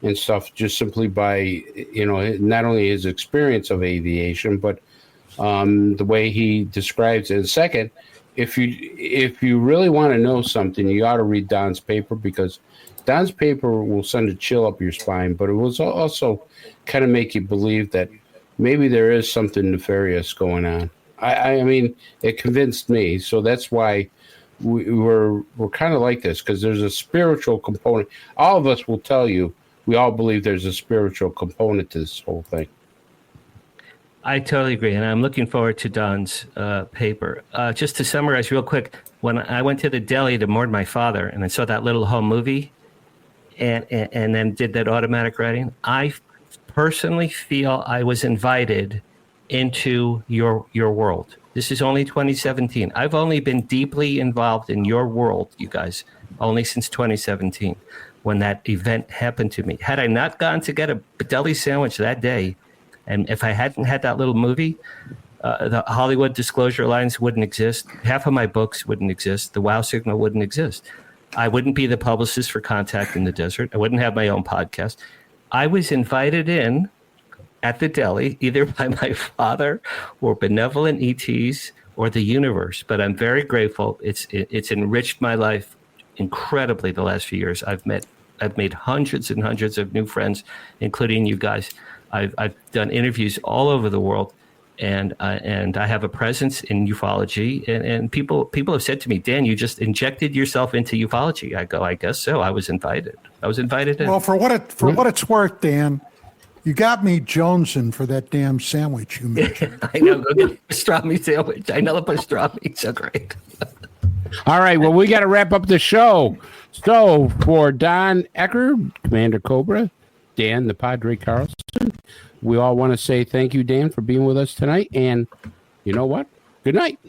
and stuff, just simply by, not only his experience of aviation, but the way he describes it. And second, if you really want to know something, you ought to read Don's paper, because Don's paper will send a chill up your spine, but it will also kind of make you believe that maybe there is something nefarious going on. I mean, it convinced me. So that's why we're kind of like this because there's a spiritual component. All of us will tell you we all believe there's a spiritual component to this whole thing. I totally agree, and I'm looking forward to Don's paper. Just to summarize real quick, when I went to the deli to mourn my father, and I saw that little home movie, and then did that automatic writing, I personally feel I was invited into your world. This is only 2017. I've only been deeply involved in your world, you guys, only since 2017, when that event happened to me. Had I not gone to get a deli sandwich that day, and if I hadn't had that little movie, the Hollywood Disclosure Alliance wouldn't exist. Half of my books wouldn't exist. The Wow Signal wouldn't exist. I wouldn't be the publicist for Contact in the Desert. I wouldn't have my own podcast. I was invited in at the deli, either by my father or benevolent ETs or the universe. But I'm very grateful. It's enriched my life incredibly the last few years. I've made hundreds and hundreds of new friends, including you guys. I've done interviews all over the world, and I have a presence in ufology. And people have said to me, Dan, you just injected yourself into ufology. I go, I guess so. I was invited in. Well, for what it's worth, Dan, you got me jonesing for that damn sandwich you mentioned. I know. Go get a pastrami sandwich. I know the pastrami. So great. All right. Well, we got to wrap up the show. So for Don Ecker, Commander Cobra, Dan, the Padre Carlson, we all want to say thank you, Dan, for being with us tonight. And you know what? Good night.